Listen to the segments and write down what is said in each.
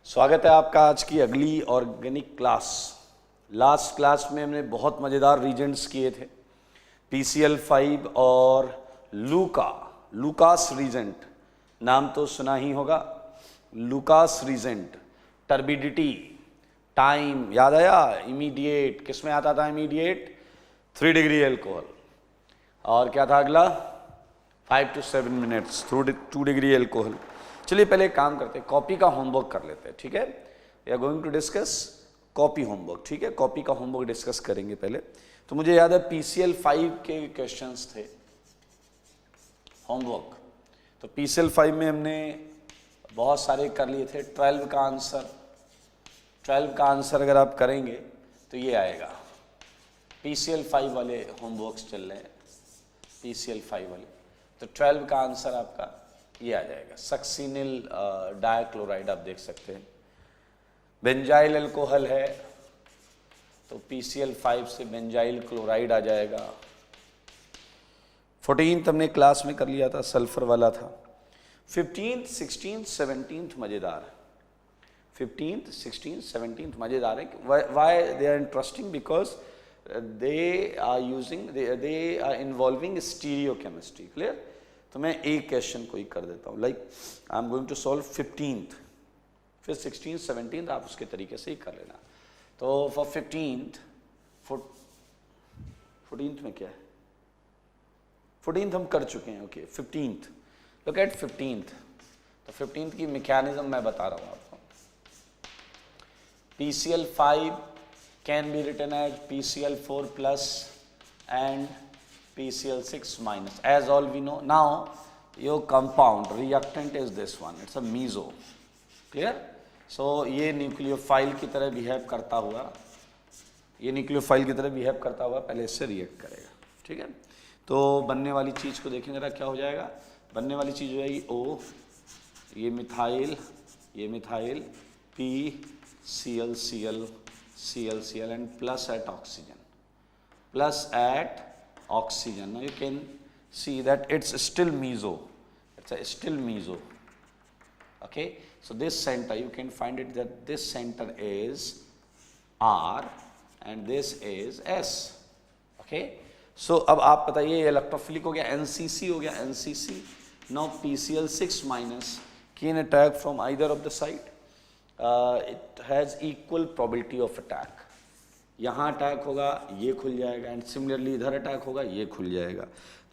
स्वागत है आपका आज की अगली ऑर्गेनिक क्लास। लास्ट क्लास में हमने बहुत मज़ेदार रीजेंट्स किए थे, PCl5 और लूकास रीजेंट। नाम तो सुना ही होगा, लूकास रीजेंट। टर्बिडिटी, टाइम याद आया, इमीडिएट किस में आता था? Immediate 3 degree alcohol. और क्या था अगला? 5 to 7 मिनट्स 2 डिग्री एल्कोहल। चलिए पहले एक काम करते हैं, कॉपी का होमवर्क कर लेते हैं, ठीक है? We are going to discuss copy homework, ठीक है? कॉपी का होमवर्क डिस्कस करेंगे पहले। तो मुझे याद है PCl5 के क्वेश्चंस थे होमवर्क। तो PCl5 में हमने बहुत सारे कर लिए थे। 12 का आंसर अगर आप करेंगे तो ये आएगा। PCl5 वाले होमवर्क्स चल रहे हैं, PCl5 वाले। तो 12 का आंसर आपका ये आ जाएगा, सक्सिनिल डाइक्लोराइड। आप देख सकते हैं बेंजाइल अल्कोहल है तो PCl5 से बेंजाइल क्लोराइड आ जाएगा। 14th हमने क्लास में कर लिया था, सल्फर वाला था। 15th, 16th, 17th मजेदार। 15th, 16th, 17th मजेदार है। Why they are interesting? Because they are involving stereochemistry. Clear? तो मैं एक क्वेश्चन को ही कर देता हूँ, like I am going to solve 15th, फिर 16th, 17th आप उसके तरीके से ही कर लेना। तो फॉर 14th में क्या है? 14th हम कर चुके हैं, okay. 15th, look at 15th। तो 15th की मैकेनिज्म मैं बता रहा हूँ आपको। PCl5 can be written as PCl4 plus and PCl6 minus, as all we know. Now your compound reactant is this one, it's a meso. Clear? So ये nucleophile की तरह बिहेव करता हुआ, पहले इससे रिएक्ट करेगा, ठीक है? तो बनने वाली चीज़ को देखेंगे जरा क्या हो जाएगा। बनने वाली चीज़ हो जाएगी O, ये methyl PClCl and plus at oxygen. Now you can see that it's still meso. Okay, so this center you can find it that this center is R and this is S. Okay, so अब आप बताइए electrophilic हो गया, NCC हो गया, NCC. Now PCl6 minus can attack from either of the side. It has equal probability of attack. यहाँ attack होगा ये खुल जाएगा, एंड सिमिलरली इधर अटैक होगा ये खुल जाएगा।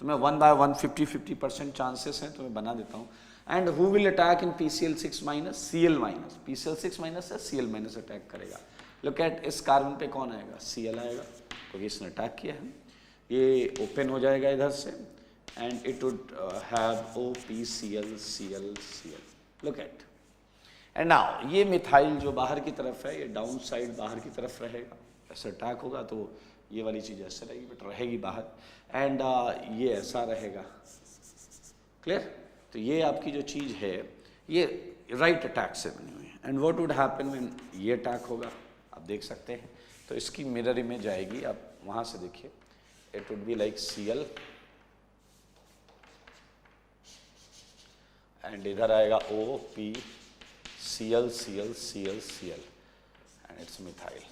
तो मैं 1/1 50% चांसेस हैं, तो मैं बना देता हूँ। And who will attack in PCl6 minus? Cl minus. PCl6 minus से Cl माइनस अटैक करेगा। लुक एट, इस कार्बन पे कौन आएगा? Cl आएगा, क्योंकि इसने अटैक किया है। ये ओपन हो जाएगा इधर से and it would have OPCl. Look at, and now ये मिथाइल जो बाहर की तरफ है, ये डाउन साइड बाहर की तरफ रहेगा। ऐसे अटैक होगा तो ये वाली चीज़ ऐसे रहेगी, बट रहेगी बाहर, एंड ये ऐसा रहेगा। क्लियर? तो ये आपकी जो चीज़ है ये राइट अटैक से बनी हुई है। And what would happen when ये अटैक होगा? आप देख सकते हैं। तो इसकी मिरर इमेज आएगी, आप वहाँ से देखिए। It would be like Cl and इधर आएगा OPCl and it's methyl.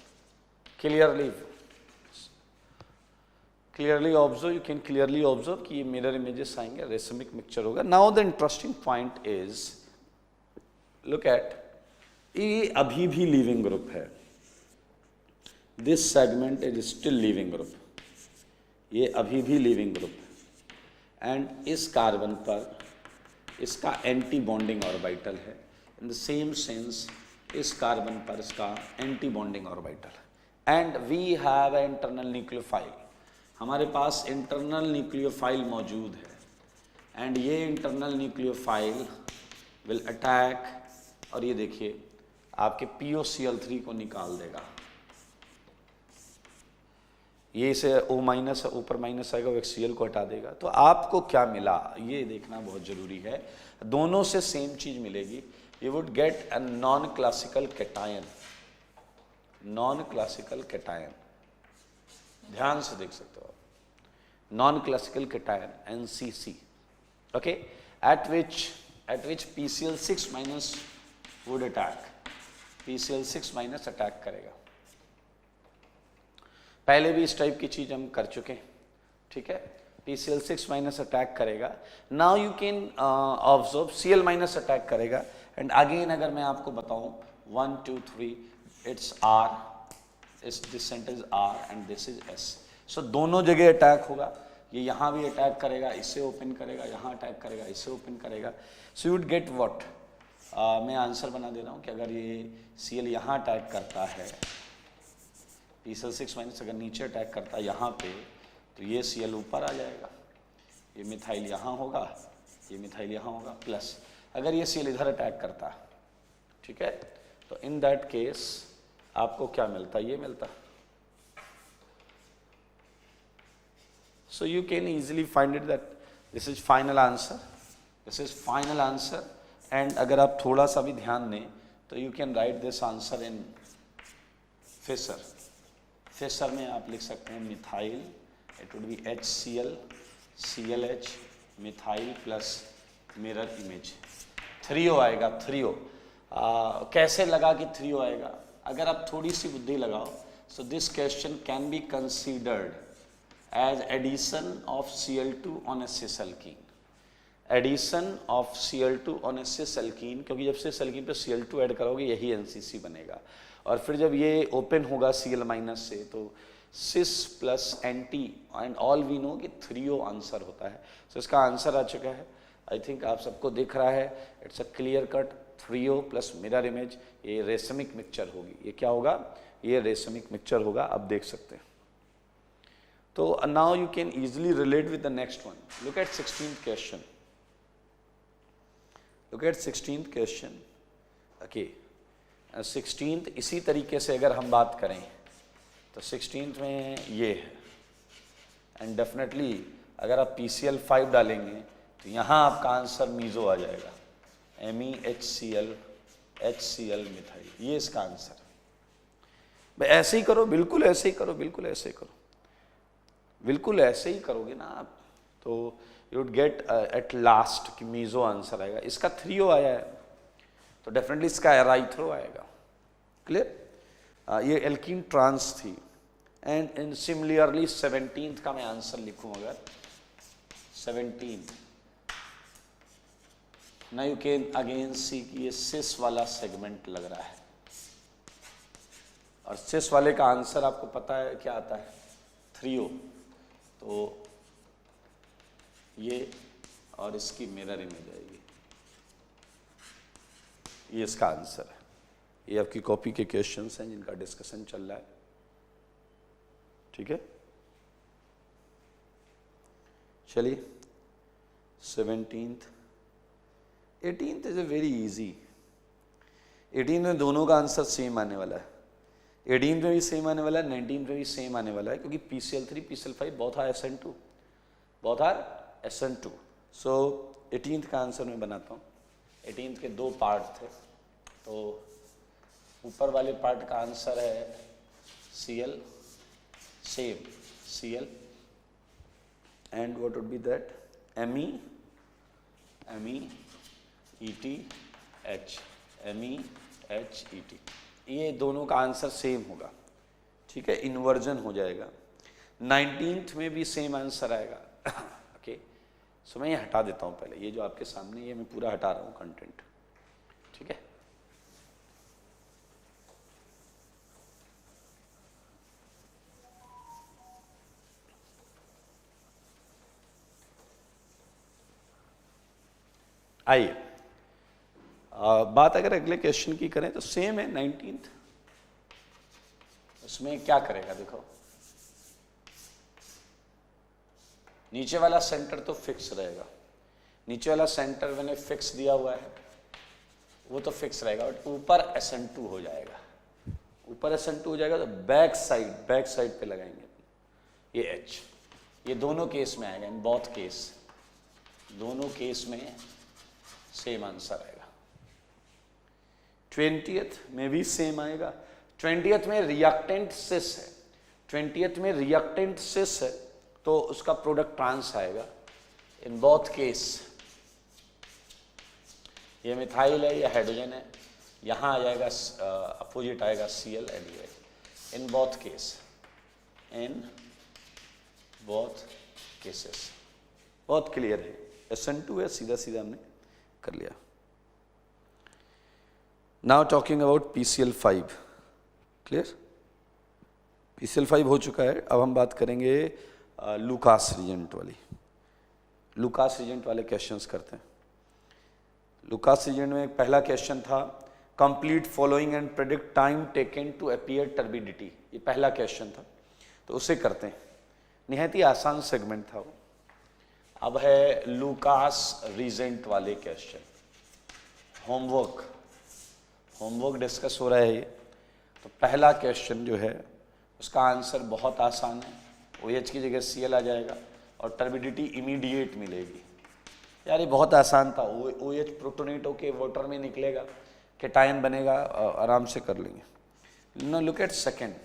Clearly observe, you can clearly observe कि ये mirror images आएंगे, racemic mixture होगा। Now the interesting point is, look at, ये अभी भी लीविंग ग्रुप है। This segment is still leaving group, ये अभी भी लीविंग ग्रुप है। एंड इस कार्बन पर इसका एंटी बॉन्डिंग ऑर्बिटल है। इन द सेम सेंस इस कार्बन पर इसका एंटी बॉन्डिंग ऑर्बिटल है। And we have internal nucleophile, हमारे पास इंटरनल न्यूक्लियोफाइल मौजूद है। एंड ये इंटरनल न्यूक्लियोफाइल विल अटैक, और ये देखिए आपके POCl3 को निकाल देगा। ये से O माइनस है, ऊपर माइनस आएगा, वो Cl को हटा देगा। तो आपको क्या मिला ये देखना बहुत जरूरी है। दोनों से सेम चीज मिलेगी। You would get a non-classical cation. ध्यान से देख सकते हो आप। Non-classical cation NCC. Okay, at which PCl6 minus would attack. PCl6 minus attack करेगा। पहले भी इस टाइप की चीज हम कर चुके हैं, ठीक है। PCl6 माइनस अटैक करेगा। Now you can observe Cl minus attack करेगा एंड अगेन अगर मैं आपको बताऊं 1 2 3 it's R, this centre is R and this is S। सो दोनों जगह अटैक होगा, ये यहाँ भी अटैक करेगा, इसे ओपन करेगा, यहाँ अटैक करेगा, इसे ओपन करेगा। So you would get what, मैं आंसर बना दे रहा हूँ कि अगर ये Cl यहाँ अटैक करता है, PCl6 माइनस अगर नीचे अटैक करता है यहाँ पे, तो ये Cl ऊपर आ जाएगा, ये मिथाइल यहाँ होगा, ये मिथाइल यहाँ होगा, प्लस अगर ये Cl इधर अटैक करता है, ठीक है, तो इन दैट केस आपको क्या मिलता, ये मिलता। So you can easily find it that this is final answer, this is final answer. And अगर आप थोड़ा सा भी ध्यान दें तो you can write this answer in Fischer. Fischer में आप लिख सकते हैं methyl, it would be HCl ClH methyl plus mirror image, 3O आएगा, 3O। कैसे लगा कि 3O आएगा, अगर आप थोड़ी सी बुद्धि लगाओ, so this question can be considered as addition of Cl2 on a cis alkene, addition of Cl2 on a cis alkene, क्योंकि जब cis alkene पे Cl2 ऐड करोगे यही NCC बनेगा, और फिर जब ये ओपन होगा Cl माइनस से तो cis plus anti, and all we know कि 3O आंसर होता है। सो इसका आंसर आ चुका है, आई थिंक आप सबको दिख रहा है, it's a clear cut 3O plus mirror image, ये रेसमिक मिक्सचर होगी। ये क्या होगा, ये रेसमिक मिक्सचर होगा, आप देख सकते हैं। तो now you can easily relate with the next one. Look at 16th question, look at 16th question. Okay, 16th इसी तरीके से अगर हम बात करें तो 16th में ये है, एंड डेफिनेटली अगर आप PCl5 डालेंगे तो यहाँ आपका आंसर मीजो आ जाएगा, MEHCl HCl मिथाइल, ये इसका आंसर। भाई ऐसे ही करो, बिल्कुल ऐसे ही करो, बिल्कुल ऐसे ही करो, बिल्कुल ऐसे ही करोगे ना आप, तो you would gate at last कि मीजो आंसर आएगा। इसका 3O आया है तो डेफिनेटली इसका एराइथ्रो आएगा, क्लियर। ये एल्कीन ट्रांस थी, एंड इन सिमिलरली 17th का मैं आंसर लिखूं अगर 17th, ना यू कैन अगेन सी कि ये सिस वाला सेगमेंट लग रहा है, और सिस वाले का आंसर आपको पता है क्या आता है, 3O। तो ये और इसकी मिरर इमेज आएगी, ये इसका आंसर है। ये आपकी कॉपी के क्वेश्चंस हैं जिनका डिस्कशन चल रहा है, ठीक है। चलिए 17th, 18th is a very easy. 18th में दोनों का आंसर सेम आने वाला है, 18th में भी सेम आने वाला है, 19th में भी सेम आने वाला है, क्योंकि PCl3 PCl5 both are SN2, both are SN2। So 18th का आंसर मैं बनाता हूँ। 18th के दो पार्ट थे, तो ऊपर वाले पार्ट का आंसर है Cl, same Cl, and what would be that, MEHET, MEHET, ये दोनों का आंसर सेम होगा, ठीक है, इन्वर्जन हो जाएगा। 19th में भी सेम आंसर आएगा। ओके, सो मैं ये हटा देता हूँ पहले, ये जो आपके सामने ये मैं पूरा हटा रहा हूँ कंटेंट, ठीक है। आइए बात अगर अगले क्वेश्चन की करें तो सेम है 19th। उसमें क्या करेगा, देखो नीचे वाला सेंटर तो फिक्स रहेगा, नीचे वाला सेंटर मैंने फिक्स दिया हुआ है, वो तो फिक्स रहेगा, बट ऊपर SN2 हो जाएगा, ऊपर SN2 हो जाएगा तो बैक साइड पे लगाएंगे ये H, ये दोनों केस में आएगा, इन बोथ केस, दोनों केस में सेम आंसर आएगा। 20th में भी सेम आएगा। 20th में रिएक्टेंट सिस है, 20th में रिएक्टेंट सिस है तो उसका प्रोडक्ट ट्रांस आएगा इन बोथ केस। ये मिथाइल है, ये हाइड्रोजन है, यहाँ आ जाएगा अपोजिट आएगा Cl NaOH in both cases. बहुत क्लियर है, SN2 है, सीधा सीधा हमने कर लिया। Now talking about PCl5, clear? PCl5 हो चुका है। अब हम बात करेंगे लुकास रीजेंट वाली। लुकास रीजेंट वाले क्वेश्चंस करते हैं। लुकास रीजेंट में पहला क्वेश्चन था complete following and predict time taken to appear turbidity, ये पहला क्वेश्चन था, तो उसे करते हैं। निहायत ही आसान सेगमेंट था वो। अब है लुकास रीजेंट वाले क्वेश्चन। होमवर्क डिस्कस हो रहा है ये। तो पहला क्वेश्चन जो है उसका आंसर बहुत आसान है, OH की जगह Cl आ जाएगा और टर्बिडिटी इमीडिएट मिलेगी। यार ये बहुत आसान था, OH प्रोटोनेट होके वाटर में निकलेगा, कैटायन बनेगा, आराम से कर लेंगे। Now look at second,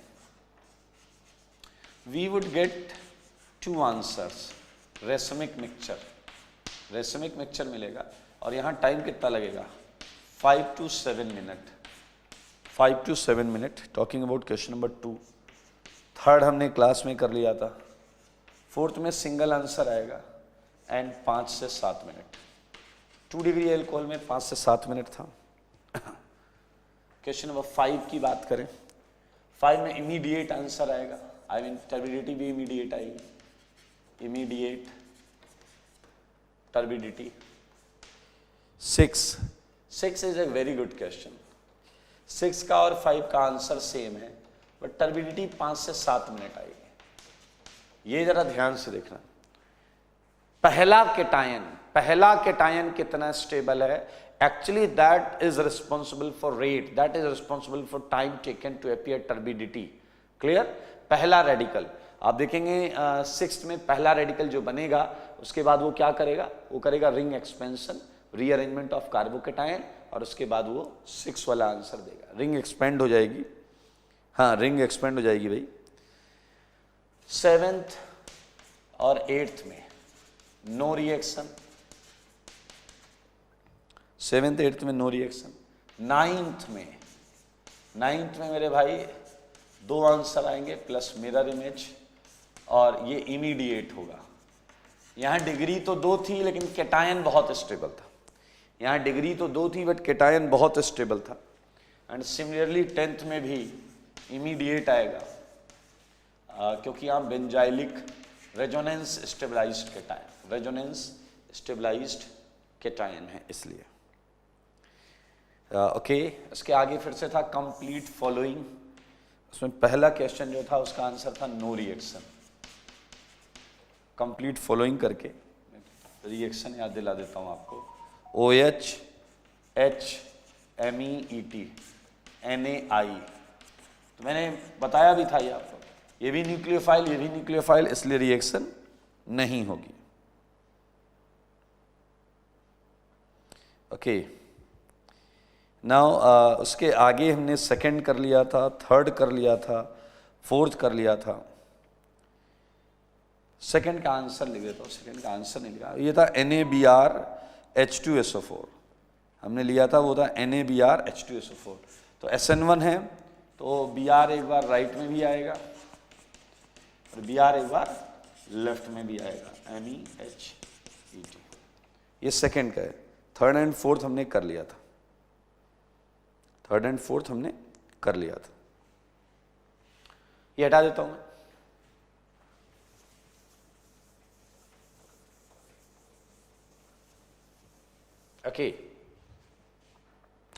we would get 2 answers, racemic mixture मिलेगा और यहाँ टाइम कितना लगेगा 5 to 7 minute. 5 to 7 minute. Talking about question number 2। Third हमने क्लास में कर लिया था। फोर्थ में सिंगल आंसर आएगा एंड 5 से 7 मिनट। 2 डिग्री एल्कोहल में 5 से 7 मिनट था। क्वेश्चन नंबर 5 की बात करें, 5 में इमीडिएट आंसर आएगा, आई मीन टर्बिडिटी भी इमीडिएट आएगी, immediate turbidity. 6 is a very good question. 6 का और 5 का आंसर सेम है, बट टर्बिडिटी 5 से 7 मिनट आएगी। ये जरा ध्यान से देखना। पहला केटायन कितना स्टेबल है, actually that is responsible for rate, that is responsible for time taken to appear turbidity. Clear? पहला रेडिकल आप देखेंगे 6th में पहला रेडिकल जो बनेगा उसके बाद वो क्या करेगा, वो करेगा ring expansion, rearrangement of carbocation, और उसके बाद वो 6 वाला आंसर देगा। रिंग एक्सपेंड हो जाएगी, हाँ रिंग एक्सपेंड हो जाएगी भाई। 7th और 8th में नो रिएक्शन, 7th 8th में नो रिएक्शन। 9th में मेरे भाई 2 आंसर आएंगे प्लस मिरर इमेज, और ये इमीडिएट होगा। यहाँ डिग्री तो 2 थी लेकिन कैटायन बहुत स्टेबल था। यहाँ डिग्री तो 2 थी बट कैटायन बहुत स्टेबल था। एंड सिमिलरली 10th में भी इमीडिएट आएगा, क्योंकि यहाँ बेंजाइलिक रेजोनेंस स्टेबलाइज्ड कैटायन है इसलिए। ओके, इसके आगे फिर से था कंप्लीट फॉलोइंग। उसमें पहला क्वेश्चन जो था उसका आंसर था नो रिएक्शन। कंप्लीट फॉलोइंग करके रिएक्शन याद दिला देता हूं आपको। OH HMeET NaI, तो मैंने बताया भी था ये आपको, ये भी न्यूक्लियोफाइल, इसलिए रिएक्शन नहीं होगी। ओके, नाउ उसके आगे हमने सेकंड कर लिया था, थर्ड कर लिया था, फोर्थ कर लिया था। सेकंड का आंसर लिख देता हूँ, सेकंड का आंसर नहीं लिखा। ये था NaBr H2SO4 हमने लिया था, वो था NaBr H2SO4। तो SN1 है तो Br एक बार राइट में भी आएगा और Br एक बार लेफ्ट में भी आएगा, MEHET। ये सेकंड का है। थर्ड एंड फोर्थ हमने कर लिया था, ये हटा देता हूं मैं। ओके,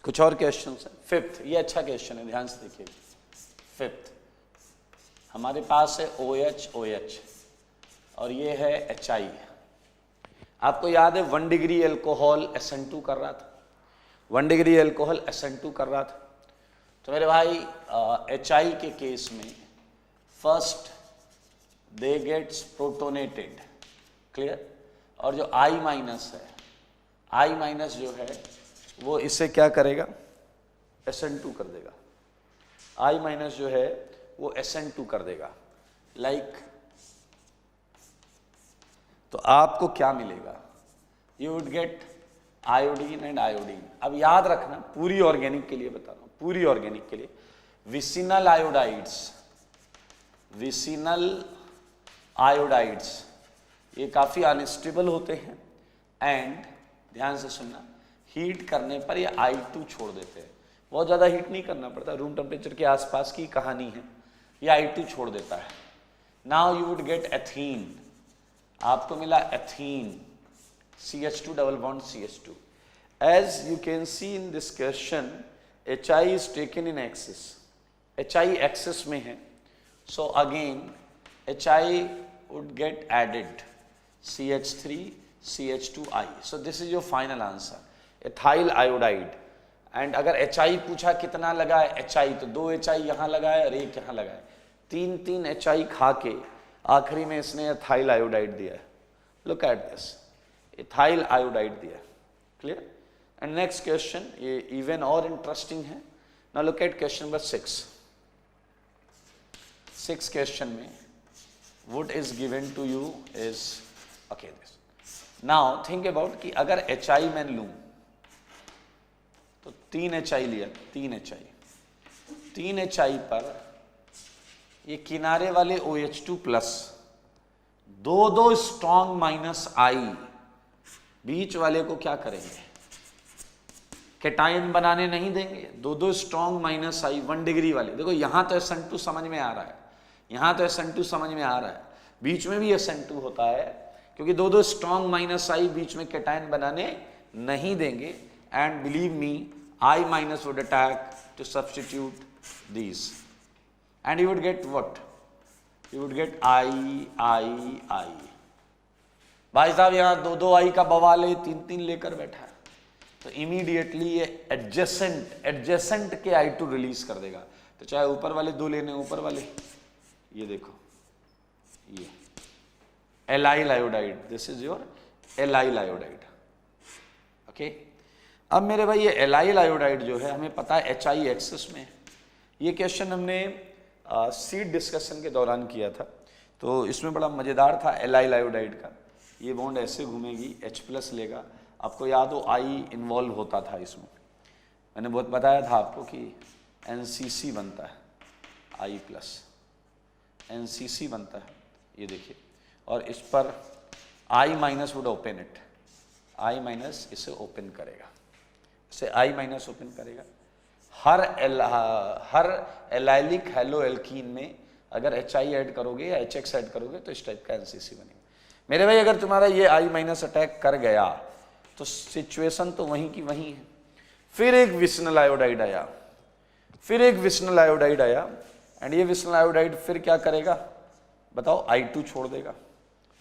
कुछ और क्वेश्चंस हैं। 5th, ये अच्छा क्वेश्चन है, ध्यान से देखिए। 5th हमारे पास है OH और ये है HI। आपको याद है 1 डिग्री एल्कोहल SN2 कर रहा था, 1 डिग्री एल्कोहल SN2 कर रहा था। तो मेरे भाई HI के केस में first they gets protonated, clear, और जो I माइनस है, I माइनस जो है वो इससे क्या करेगा, SN2 कर देगा। I माइनस जो है वो SN2 कर देगा, लाइक तो आपको क्या मिलेगा, you would gate iodine and iodine. अब याद रखना, पूरी ऑर्गेनिक के लिए बता रहा हूं, पूरी ऑर्गेनिक के लिए विसिनल आयोडाइड्स, विसिनल आयोडाइड्स ये काफी अनस्टेबल होते हैं एंड ध्यान से सुनना, हीट करने पर ये I2 छोड़ देते हैं। बहुत ज़्यादा हीट नहीं करना पड़ता, रूम टेम्परेचर के आसपास की कहानी है, ये I2 छोड़ देता है। Now you would get ethene, आपको मिला ethene, CH2 double bond CH2। As you can see in this question HI is taken in excess, HI excess में है, so again HI would get added CH3 CH2I, so this is your final answer, ethyl iodide। And अगर HI पूछा कितना लगा है HI, तो 2 HI यहाँ लगा है और 1 यहाँ लगा है, 3 HI खा के आखिरी में इसने ethyl iodide दिया है। Look at this, ethyl iodide दिया है, क्लियर। एंड नेक्स्ट क्वेश्चन ये इवन और इंटरेस्टिंग है। Now look eight question number 6 question में what is given to you is okay this। now think about कि अगर HI मैं लूं तो 3 HI लिया, 3 HI पर ये किनारे वाले OH2 प्लस दो स्ट्रॉन्ग माइनस I, बीच वाले को क्या करेंगे, कैटायन बनाने नहीं देंगे। दो स्ट्रॉन्ग माइनस I 1 डिग्री वाले, देखो यहां तो SN2 समझ में आ रहा है, यहाँ तो SN2 समझ में आ रहा है, बीच में भी SN2 होता है, क्योंकि दो स्ट्रॉन्ग माइनस I बीच में कैटायन बनाने नहीं देंगे। And believe me, I minus would attack to substitute these and you would get what, you would get I। भाई साहब यहाँ दो I का बवाल है, 3 लेकर बैठा है, तो इमीडिएटली ये एडजेसेंट के I2 रिलीज कर देगा। तो चाहे ऊपर वाले 2 लेने, ऊपर वाले ये देखो, ये allyl iodide, this is your allyl iodide. Okay, अब मेरे भाई ये एलाइल आयोडाइड जो है हमें पता है HI एक्सिस में। ये क्वेश्चन हमने सीट डिस्कशन के दौरान किया था, तो इसमें बड़ा मजेदार था एलाइल आयोडाइड का। ये बॉन्ड ऐसे घूमेगी, H+ लेगा, आपको याद हो I इन्वॉल्व होता था इसमें, मैंने बहुत बताया था आपको कि NCC बनता है, I+ NCC बनता है, ये देखिए, और इस पर I- would open it, I- इसे ओपन करेगा, इसे I- ओपन करेगा। हर एलाइलिक हेलो एल्कीन में अगर HI ऐड करोगे या HX ऐड करोगे तो इस टाइप का NCC बनेगा। मेरे भाई अगर तुम्हारा ये I- अटैक कर गया तो सिचुएशन तो वहीं की वहीं है। फिर एक विसिनल आयोडाइड आया, एंड ये विसिनल आयोडाइड फिर क्या करेगा बताओ, I2 छोड़ देगा।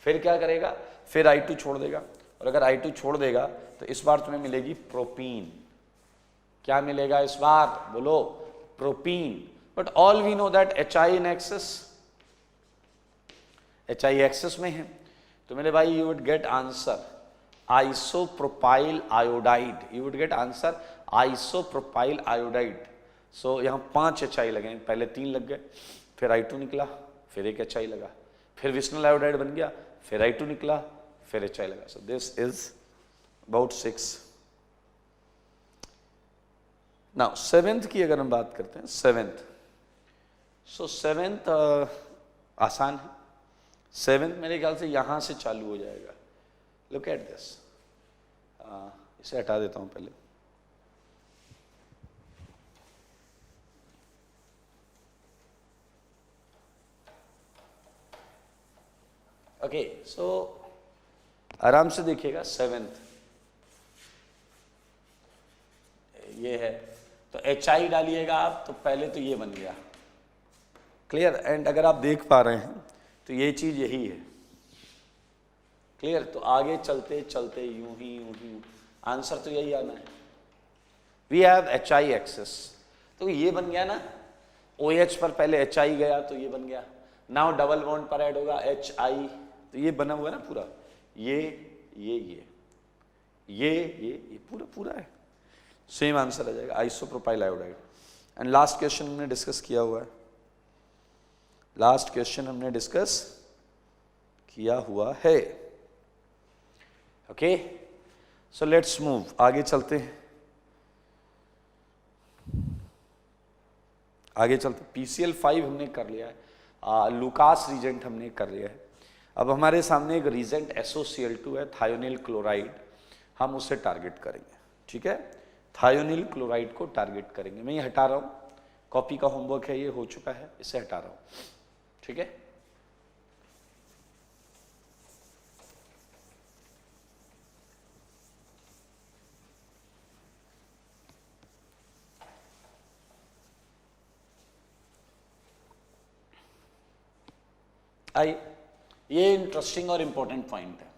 फिर क्या करेगा, फिर I2 छोड़ देगा, और अगर I2 छोड़ देगा तो इस बार तुम्हें मिलेगी प्रोपीन। क्या मिलेगा इस बार, बोलो, propene. But all we know that HI in excess, HI excess में है, तो मेरे भाई you would get answer isopropyl iodide, you would get answer isopropyl iodide. So यहाँ 5 HI लगे, पहले 3 लग गए, फिर I2 निकला, फिर एक HI लगा, फिर विसिनल आयोडाइड बन गया, फिर I2 निकला, फिर HI लगा। So this is about 6। Now 7th की अगर हम बात करते हैं, 7th, सो 7th आसान है। 7th मेरे ख्याल से यहां से चालू हो जाएगा। लुक एट दिस, इसे हटा देता हूं पहले। ओके, सो आराम से देखिएगा। 7th ये है, तो HI डालिएगा आप, तो पहले तो ये बन गया, क्लियर। एंड अगर आप देख पा रहे हैं तो ये चीज यही है, क्लियर। तो आगे चलते चलते यूं ही आंसर तो यही आना है। वी हैव HI एक्सेस, तो ये बन गया ना, OH पर पहले HI गया तो ये बन गया। नाउ डबल बॉन्ड पर ऐड होगा HI, तो ये बना हुआ है ना पूरा, ये पूरा है, सेम आंसर आ जाएगा, isopropyl iodide. And last question हमने डिस्कस किया हुआ है, ओके। सो लेट्स मूव, आगे चलते हैं, आगे चलते। PCl5 हमने कर लिया है, लुकास रीजेंट हमने कर लिया है। अब हमारे सामने एक रीजेंट SOCl2 है, थायोनिल क्लोराइड, हम उसे टारगेट करेंगे। ठीक है, थायोनिल क्लोराइड को टारगेट करेंगे। मैं ये हटा रहा हूँ, कॉपी का होमवर्क है, ये हो चुका है, इसे हटा रहा हूँ। ठीक है, आइए, ये इंटरेस्टिंग और इंपॉर्टेंट पॉइंट है।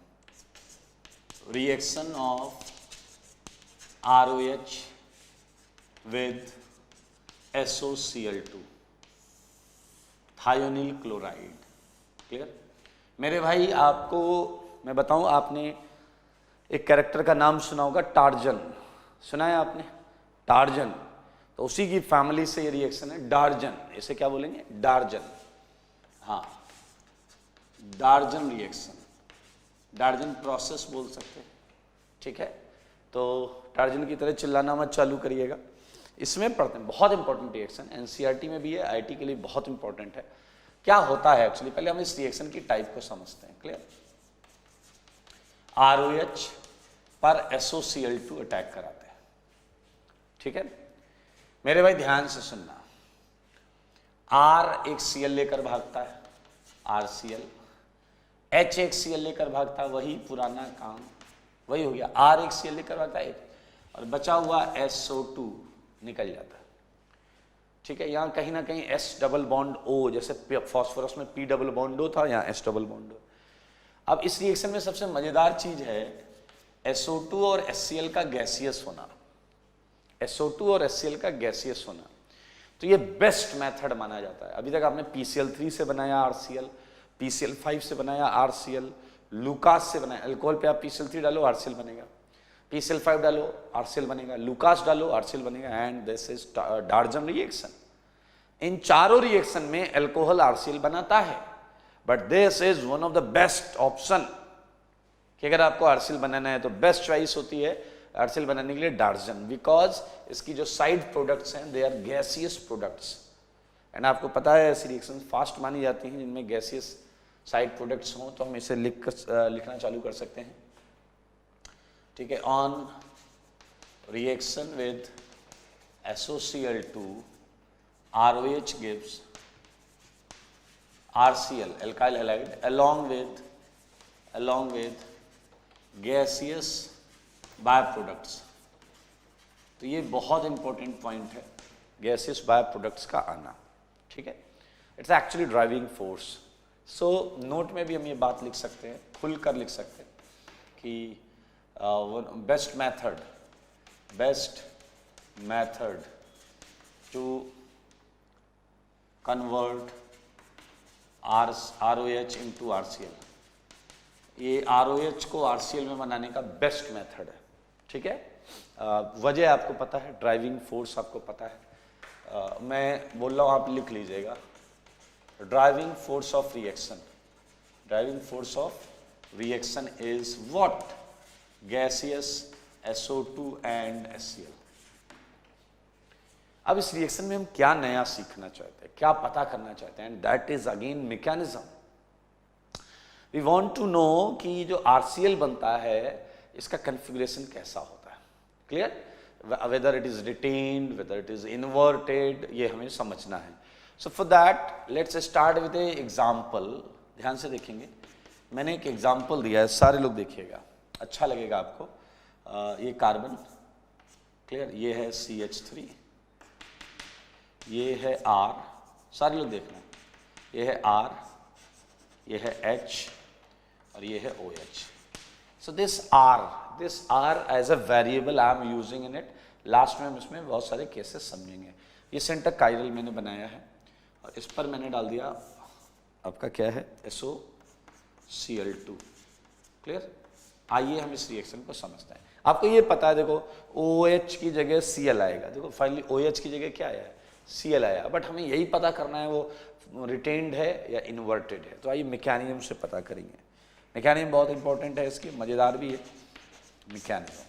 Reaction of ROH with SOCl2, thionyl chloride. Clear? मेरे भाई, आपको मैं बताऊं, आपने एक कैरेक्टर का नाम सुना होगा, टार्जन। सुना है आपने? टार्जन, तो उसी की फैमिली से ये रिएक्शन है, डार्जन। इसे क्या बोलेंगे? डार्जन। हाँ, डार्जन रिएक्शन, डार्जन प्रोसेस बोल सकते हैं। ठीक है, तो टार्जन की तरह चिल्लाना मत चालू करिएगा। इसमें पढ़ते हैं, बहुत इंपॉर्टेंट रिएक्शन, NCERT में भी है, IIT के लिए बहुत इंपॉर्टेंट है। क्या होता है एक्चुअली, पहले हम इस रिएक्शन की टाइप को समझते हैं। क्लियर? ROH पर SOCl2 अटैक कराते हैं। ठीक है मेरे भाई, ध्यान से सुनना। R एक Cl लेकर भागता है, RCl, H एक Cl लेकर भागता है, वही पुराना काम, वही हो गया। R एक Cl लेकर भागता है, और बचा हुआ SO2 निकल जाता है। ठीक है, यहाँ कहीं ना कहीं S डबल बॉन्ड O, जैसे फॉस्फोरस में P डबल बॉन्ड O था, यहाँ S डबल बॉन्ड O। अब इस रिएक्शन में सबसे मजेदार चीज है SO2 और HCl का गैसियस होना, SO2 और HCl का गैसियस होना। तो ये बेस्ट मेथड माना जाता है। अभी तक आपने PCl3 से बनाया RCl, PCl5 से बनाया RCl, लुकास से बनाया। अल्कोहल पे आप PCl3 डालो, RCl बनेगा, PCl5 डालो, RCl बनेगा, लुकास डालो, RCl बनेगा, and this is Darzens reaction. इन चारों रिएक्शन में अल्कोहल RCl बनाता है, but this is one of the best option कि अगर आपको RCl बनाना है तो बेस्ट चॉइस होती है RCl बनाने के लिए डार्जन, बिकॉज इसकी जो साइड प्रोडक्ट्स हैं they are gaseous products. And आपको पता है ऐसी रिएक्शन फास्ट मानी जाती हैं जिनमें गैसियस साइड प्रोडक्ट्स हों, तो हम इसे लिखना चालू कर सकते हैं। ठीक है, on reaction with SOCl2 ROH gives RCl, alkyl halide, along with gaseous bioproducts. तो ये बहुत इंपॉर्टेंट पॉइंट है, गैसियस बायोप्रोडक्ट्स का आना। ठीक है, it's actually driving force. So note में भी हम ये बात लिख सकते हैं, खुलकर लिख सकते हैं कि best method to convert ROH into RCl, ये ROH को RCl में बनाने का बेस्ट मेथड है। ठीक है, वजह आपको पता है, ड्राइविंग फोर्स आपको पता है। मैं बोल रहा हूँ, आप लिख लीजिएगा, driving force of reaction is what? Gaseous SO2 and HCl। अब इस रिएक्शन में हम क्या नया सीखना चाहते हैं, क्या पता करना चाहते हैं, and that is again mechanism. We want to know कि जो RCl बनता है इसका कॉन्फ़िगरेशन कैसा होता है। Clear? Whether it is retained, whether it is inverted, ये हमें समझना है। So for that let's start with a example. ध्यान से देखेंगे, मैंने एक एग्जाम्पल दिया है, सारे लोग देखिएगा, अच्छा लगेगा आपको। ये कार्बन, क्लियर, ये है CH3, ये है R, सारे लोग देखना, ये है R, ये है H और ये है OH। So this R as a variable I am using in it. Last में हम इसमें बहुत सारे केसेस समझेंगे। ये सेंटर कायरल मैंने बनाया है और इस पर मैंने डाल दिया आपका क्या है, SOCl2। क्लियर? आइए हम इस रिएक्शन को समझते हैं। आपको ये पता है, देखो OH की जगह Cl आएगा, देखो फाइनली OH की जगह क्या आया है, Cl आया, बट हमें यही पता करना है वो रिटेन्ड है या इन्वर्टेड है। तो आइए मैकेनिज्म से पता करेंगे। मैकेनिज्म बहुत इंपॉर्टेंट है इसकी, मज़ेदार भी है। Mechanism.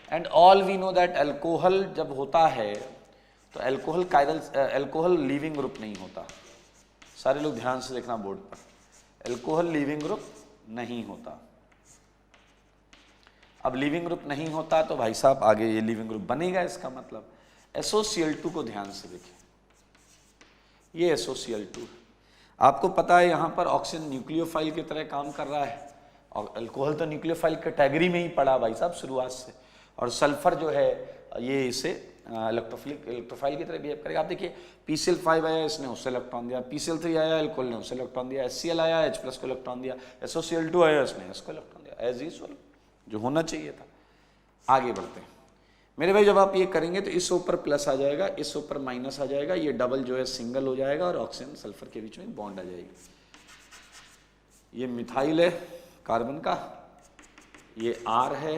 And all we know that alcohol जब होता है तो अल्कोहल लीविंग ग्रुप नहीं होता। सारे लोग ध्यान से देखना बोर्ड पर, अल्कोहल लीविंग ग्रुप नहीं होता। अब लीविंग ग्रुप नहीं होता तो भाई साहब आगे ये लीविंग ग्रुप बनेगा, इसका मतलब SOCl2 को ध्यान से देखिए, ये SOCl2 आपको पता है यहाँ पर ऑक्सीजन न्यूक्लियोफाइल की तरह काम कर रहा है, और अल्कोहल तो न्यूक्लियोफाइल कैटेगरी में ही पड़ा भाई साहब शुरुआत से, और सल्फर जो है ये इसे इलेक्ट्रोफाइल की तरह बिहेव करेगा। आप देखिए PCl5 आया, इसने उससे इलेक्ट्रॉन दिया, PCl3 आया, अल्कोहल ने उससे इलेक्ट्रॉन दिया, HCl आया, H+ को इलेक्ट्रॉन दिया, SOCl2 आया, इसने S को इलेक्ट्रॉन दिया, एज यूजुअल जो होना चाहिए था। आगे बढ़ते हैं मेरे भाई, जब आप ये करेंगे तो इस ऊपर प्लस आ जाएगा, इस ऊपर माइनस आ जाएगा, ये डबल जो है सिंगल हो जाएगा और ऑक्सीजन सल्फर के बीच में बॉन्ड आ जाएगी। ये मिथाइल है कार्बन का, ये R है,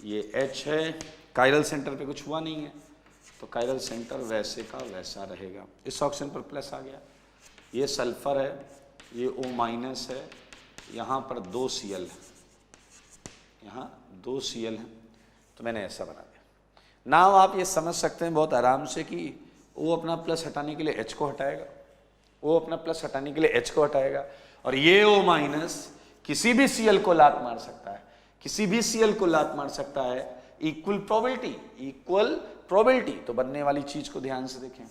ये H है, कायरल सेंटर पे कुछ हुआ नहीं है तो कायरल सेंटर वैसे का वैसा रहेगा। इस ऑक्सीजन पर प्लस आ गया, ये सल्फर है, ये O- है, यहाँ पर 2 Cl है, यहाँ 2 Cl है, तो मैंने ऐसा बना दिया। नाउ आप ये समझ सकते हैं बहुत आराम से कि वो अपना प्लस हटाने के लिए H को हटाएगा, वो अपना प्लस हटाने के लिए H को हटाएगा, और ये O- किसी भी Cl को लात मार सकता है, किसी भी Cl को लात मार सकता है। इक्वल प्रोबेबिलिटी, तो बनने वाली चीज को ध्यान से देखें,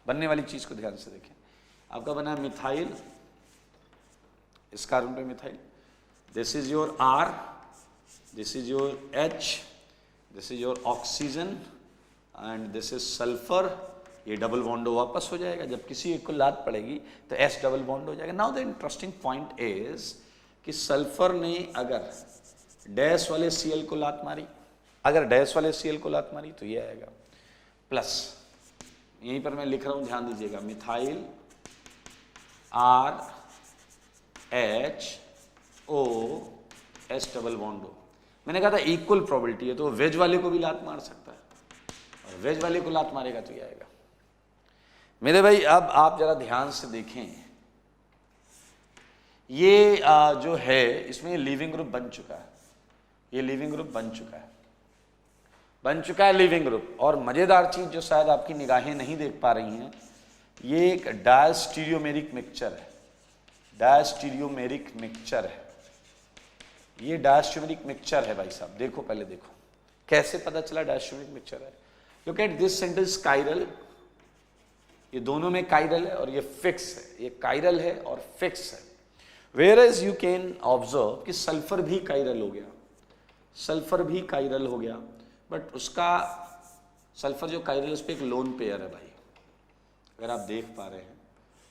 बनने वाली चीज को ध्यान से देखें। आपका बना मिथाइल, इस कार्बन पे methyl, this is your R, this is your H, this is your oxygen and this is sulphur. ये डबल बॉन्ड वापस हो जाएगा, जब किसी एक को लात पड़ेगी तो S डबल बॉन्ड हो जाएगा। Now the interesting point is कि सल्फर ने अगर डैश वाले Cl को लात मारी, अगर डैश वाले Cl को लात मारी तो ये आएगा प्लस, यहीं पर मैं लिख रहा हूं ध्यान दीजिएगा, methyl R H O S double bond हो। मैंने कहा था इक्वल प्रोबेबिलिटी है तो वेज वाले को भी लात मार सकता है, और वेज वाले को लात मारेगा तो ये आएगा। मेरे भाई अब आप जरा ध्यान से देखें, ये जो है इसमें लिविंग ग्रुप बन चुका है, ये लिविंग ग्रुप बन चुका है लिविंग ग्रुप। और मजेदार चीज जो शायद आपकी निगाहें नहीं देख पा रही हैं, ये एक डायस्टीरियोमेरिक मिक्सचर है, डायस्टीरियोमेरिक मिक्सचर है, ये डायस्टीरियोमेरिक मिक्सचर है भाई साहब। देखो पहले देखो कैसे पता चला डायस्टीरियोमेरिक मिक्सचर है। Look at this sentence, chiral, ये दोनों में कायरल है और ये फिक्स है, ये कायरल है और फिक्स है। Where as you can observe कि सल्फर भी कायरल हो गया, सल्फर भी कायरल हो गया, बट उसका सल्फर जो कायरल है उस पर एक लोन पेयर है भाई, अगर आप देख पा रहे हैं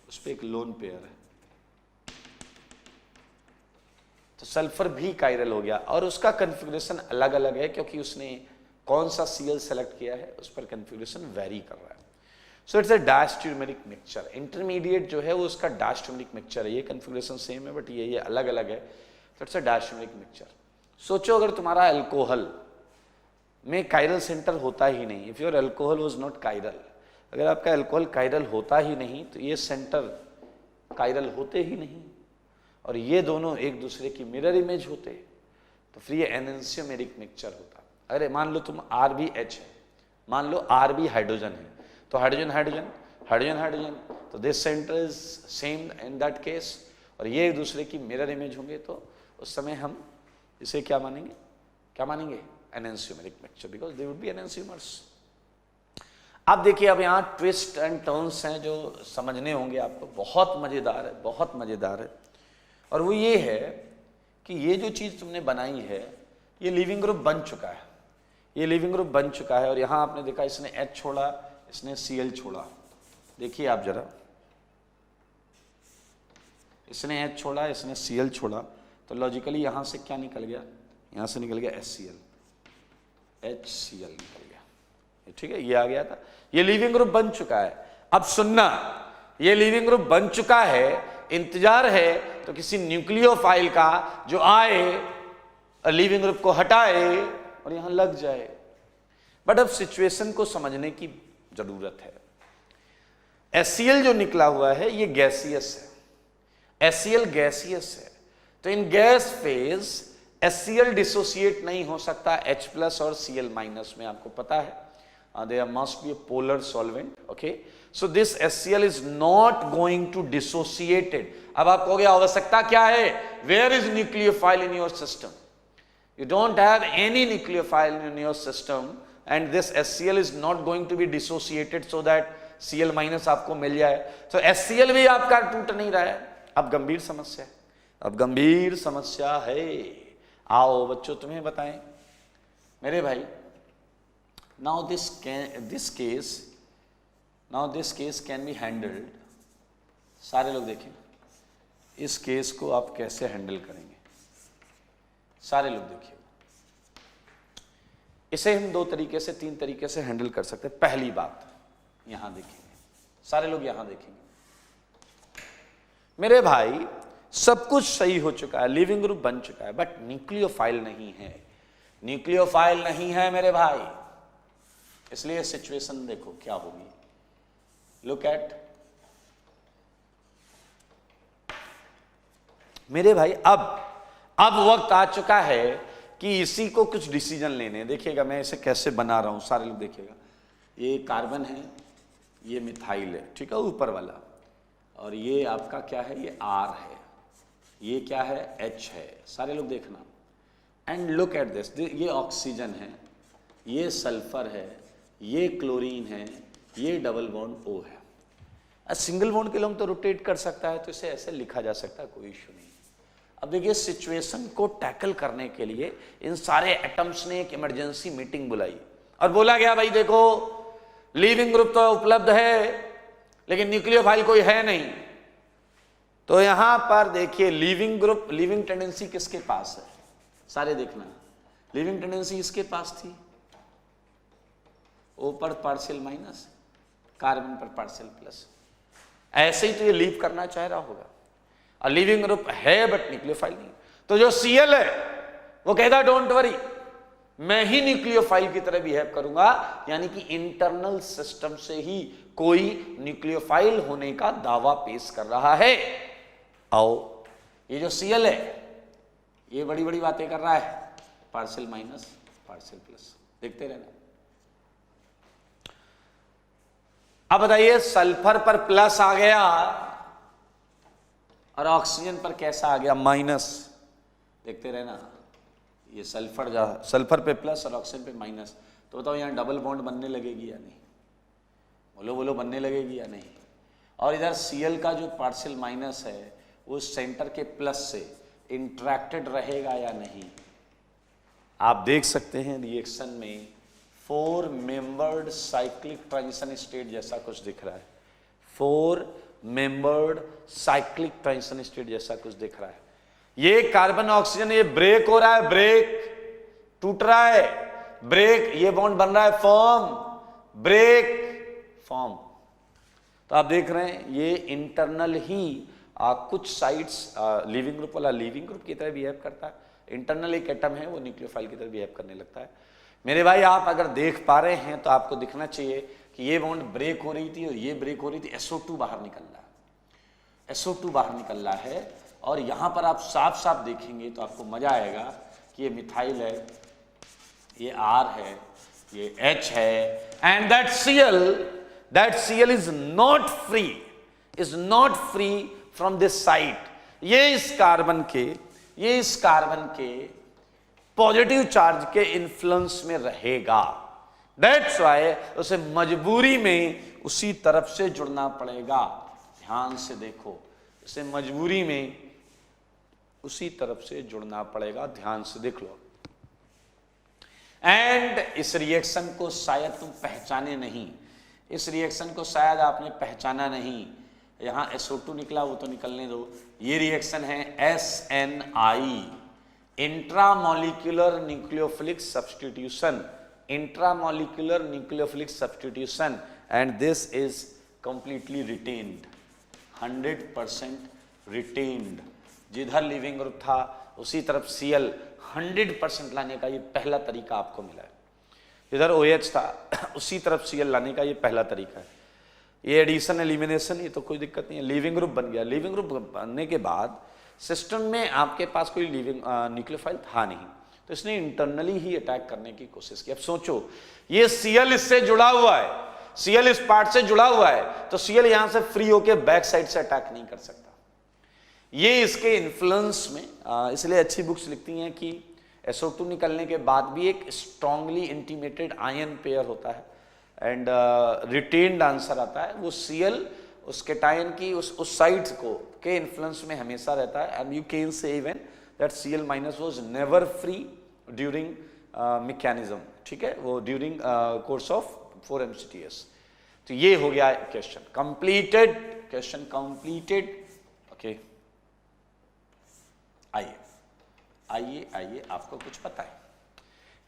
उस पर एक लोन पेयर है, तो सल्फर भी कायरल हो गया और उसका कन्फिग्रेशन अलग अलग है क्योंकि उसने कौन सा Cl सेलेक्ट किया है उस पर कन्फिग्रेशन वेरी कर रहा है। So it's a diastereomeric mixture. Intermediate जो है वो उसका डायस्टीरियोमेरिक मिक्सचर है, ये कन्फिग्रेशन सेम है बट ये अलग अलग है, तो इट्स अ डायस्टीरियोमेरिक मिक्सचर। सोचो अगर तुम्हारा अल्कोहल में कायरल सेंटर होता ही नहीं, if your alcohol was not chiral, अगर आपका अल्कोहल कायरल होता ही नहीं तो ये सेंटर कायरल होते ही नहीं, और ये दोनों एक दूसरे की मिरर इमेज होते तो फिर ये एनेंशियोमेरिक मिक्सचर होता। अरे मान लो तुम RBH है, मान लो RB हाइड्रोजन है, तो हाइड्रोजन हाइड्रोजन हाइड्रोजन हाइड्रोजन, तो this centre is same in that case, और ये एक दूसरे की मिरर इमेज होंगे, तो उस समय हम इसे क्या मानेंगे, क्या मानेंगे, enantiomeric mixture, because they would be enantiomers. अब देखिए अब यहाँ ट्विस्ट एंड टर्न्स हैं जो समझने होंगे आपको, बहुत मजेदार है, बहुत मजेदार है। और वो ये है कि ये जो चीज तुमने बनाई है ये लिविंग ग्रुप बन चुका है, ये लिविंग ग्रुप बन चुका है, और यहां आपने देखा इसने H छोड़ा, इसने Cl छोड़ा। देखिए आप जरा, इसने H छोड़ा, इसने Cl छोड़ा, तो लॉजिकली यहां से क्या निकल गया, यहां से निकल गया HCl, HCl निकल गया, ठीक है, ये आ गया था। ये लिविंग ग्रुप बन चुका है। अब सुनना, ये लिविंग ग्रुप बन चुका है, इंतजार है तो किसी न्यूक्लियोफाइल का जो आए लिविंग ग्रुप को हटाए और यहां लग जाए। बट अब सिचुएशन को समझने की जरूरत है। HCl जो निकला हुआ है ये गैसियस है, HCl गैसियस है, तो इन गैस फेज HCl डिसोसिएट नहीं हो सकता H प्लस और Cl माइनस में, आपको पता है there must be a polar solvent. Okay, so this HCl is not going to dissociate it. अब आप कहोगे आवश्यकता क्या है? Where is nucleophile in your system? You don't have any nucleophile in your system and this HCl is not going to be dissociated so that Cl minus आपको मिल जाए. तो HCl भी आपका टूट नहीं रहा है. अब गंभीर समस्या है, अब गंभीर समस्या है. आओ बच्चों तुम्हें बताएं मेरे भाई. Now this case can be handled. सारे लोग देखें इस केस को आप कैसे हैंडल करेंगे. सारे लोग देखिए इसे हम 2 तरीके से 3 तरीके से हैंडल कर सकते हैं. पहली बात यहां देखेंगे, सारे लोग यहां देखेंगे मेरे भाई. सब कुछ सही हो चुका है, लिविंग ग्रुप बन चुका है, बट न्यूक्लियोफाइल नहीं है. न्यूक्लियोफाइल नहीं है मेरे भाई, इसलिए सिचुएशन देखो क्या होगी. लुक एट मेरे भाई. अब वक्त आ चुका है कि इसी को कुछ डिसीजन लेने. देखिएगा मैं इसे कैसे बना रहा हूं, सारे लोग देखिएगा. ये कार्बन है, ये मिथाइल है, ठीक है ऊपर वाला, और ये आपका क्या है, ये R है, ये क्या है, H है. सारे लोग देखना. एंड लुक एट दिस, ये ऑक्सीजन है, ये सल्फर है, ये क्लोरीन है, ये डबल बॉन्ड O है. सिंगल बॉन्ड के लिए हम तो रोटेट कर सकता है, तो इसे ऐसे लिखा जा सकता है, कोई इश्यू नहीं. अब देखिए सिचुएशन को टैकल करने के लिए इन सारे एटम्स ने एक इमरजेंसी मीटिंग बुलाई और बोला गया भाई देखो लिविंग ग्रुप तो उपलब्ध है लेकिन न्यूक्लियोफाइल कोई है नहीं. तो यहां पर देखिए लिविंग ग्रुप, लिविंग टेंडेंसी किसके पास है, सारे देखना. लिविंग टेंडेंसी इसके पास थी, O पर पार्शियल माइनस, कार्बन पर पार्शियल प्लस. ऐसे ही तो ये लीव करना चाह रहा होगा. और लिविंग ग्रुप है बट न्यूक्लियोफाइल नहीं. तो जो Cl है वो कहता डोंट वरी, मैं ही न्यूक्लियोफाइल की तरह बिहेव करूंगा, यानी कि इंटरनल सिस्टम से ही कोई न्यूक्लियोफाइल होने का दावा पेश कर रहा है. आओ ये जो Cl है ये बड़ी बड़ी बातें कर रहा है, पार्शियल माइनस पार्शियल प्लस, देखते रहना. अब बताइए सल्फर पर प्लस आ गया और ऑक्सीजन पर कैसा आ गया, माइनस. देखते रहना. ये सल्फर पे प्लस और ऑक्सीजन पे माइनस. तो बताओ यहां डबल बॉन्ड बनने लगेगी या नहीं, बोलो बोलो, बनने लगेगी या नहीं. और इधर Cl का जो पार्शियल माइनस है वो सेंटर के प्लस से इंटरेक्टेड रहेगा या नहीं. आप देख सकते हैं रिएक्शन में 4 मेंबर्ड साइक्लिक ट्रांजिशन स्टेट जैसा कुछ दिख रहा है. 4 मेंबर्ड साइक्लिक ट्रांजिशन स्टेट जैसा कुछ दिख रहा है. ये कार्बन ऑक्सीजन ये ब्रेक हो रहा है, ब्रेक टूट रहा है, ब्रेक, ये बॉन्ड बन रहा है फॉर्म, ब्रेक फॉर्म. तो आप देख रहे हैं ये इंटरनल ही कुछ साइड्स लिविंग ग्रुप वाला लिविंग ग्रुप की तरह बिहेव करता है. इंटरनल एक एटम है वो न्यूक्लियोफाइल की तरह बिहेव करने लगता है. मेरे भाई आप अगर देख पा रहे हैं तो आपको दिखना चाहिए कि ये बॉन्ड ब्रेक हो रही थी और ये ब्रेक हो रही थी. SO2 बाहर निकल रहा है, SO2 बाहर निकल रहा है. और यहां पर आप साफ साफ देखेंगे तो आपको मजा आएगा कि ये मिथाइल है, ये R है, ये H है, and that Cl is not free from this site. ये इस कार्बन के पॉजिटिव चार्ज के इन्फ्लुएंस में रहेगा. दैट्स वाई उसे मजबूरी में उसी तरफ से जुड़ना पड़ेगा. ध्यान से देखो, उसे मजबूरी में उसी तरफ से जुड़ना पड़ेगा. ध्यान से देख लो. एंड इस रिएक्शन को शायद तुम पहचाने नहीं, इस रिएक्शन को शायद आपने पहचाना नहीं. यहां SO2 निकला, वो तो निकलने दो. ये रिएक्शन है SNI, intramolecular nucleophilic substitution, intramolecular nucleophilic substitution. And this is completely retained, 100% retained. जिधर लिविंग ग्रुप था उसी तरफ Cl 100% लाने का ये पहला तरीका आपको मिला है. जिधर OH था उसी तरफ Cl लाने का ये पहला तरीका है. ये एडिशन एलिमिनेशन, ये तो कोई दिक्कत नहीं है. लिविंग ग्रुप बन गया. लिविंग ग्रुप बनने के बाद सिस्टम में आपके पास कोई लिविंग न्यूक्लियोफाइल था नहीं, तो इसने इंटरनली ही अटैक करने की कोशिश की। अब सोचो ये Cl इससे जुड़ा हुआ है, Cl इस पार्ट से जुड़ा हुआ है, तो Cl यहां से फ्री होके बैक साइड से अटैक नहीं कर सकता। ये इसके इन्फ्लुएंस में, इसलिए अच्छी बुक्स लिखती हैं कि SO2 निकलने के बाद भी एक स्ट्रांगली इंटीमेटेड आयन पेयर होता है एंड रिटेन्ड आंसर आता है, वो Cl उस केटायन की उस साइड को के इन्फ्लुएंस में हमेशा रहता है। And you can say even that Cl minus was never free during mechanism, ठीक है, वो ड्यूरिंग कोर्स ऑफ 4 MCTS। तो ये हो गया question completed, question completed. Okay, आइए आपको कुछ पता है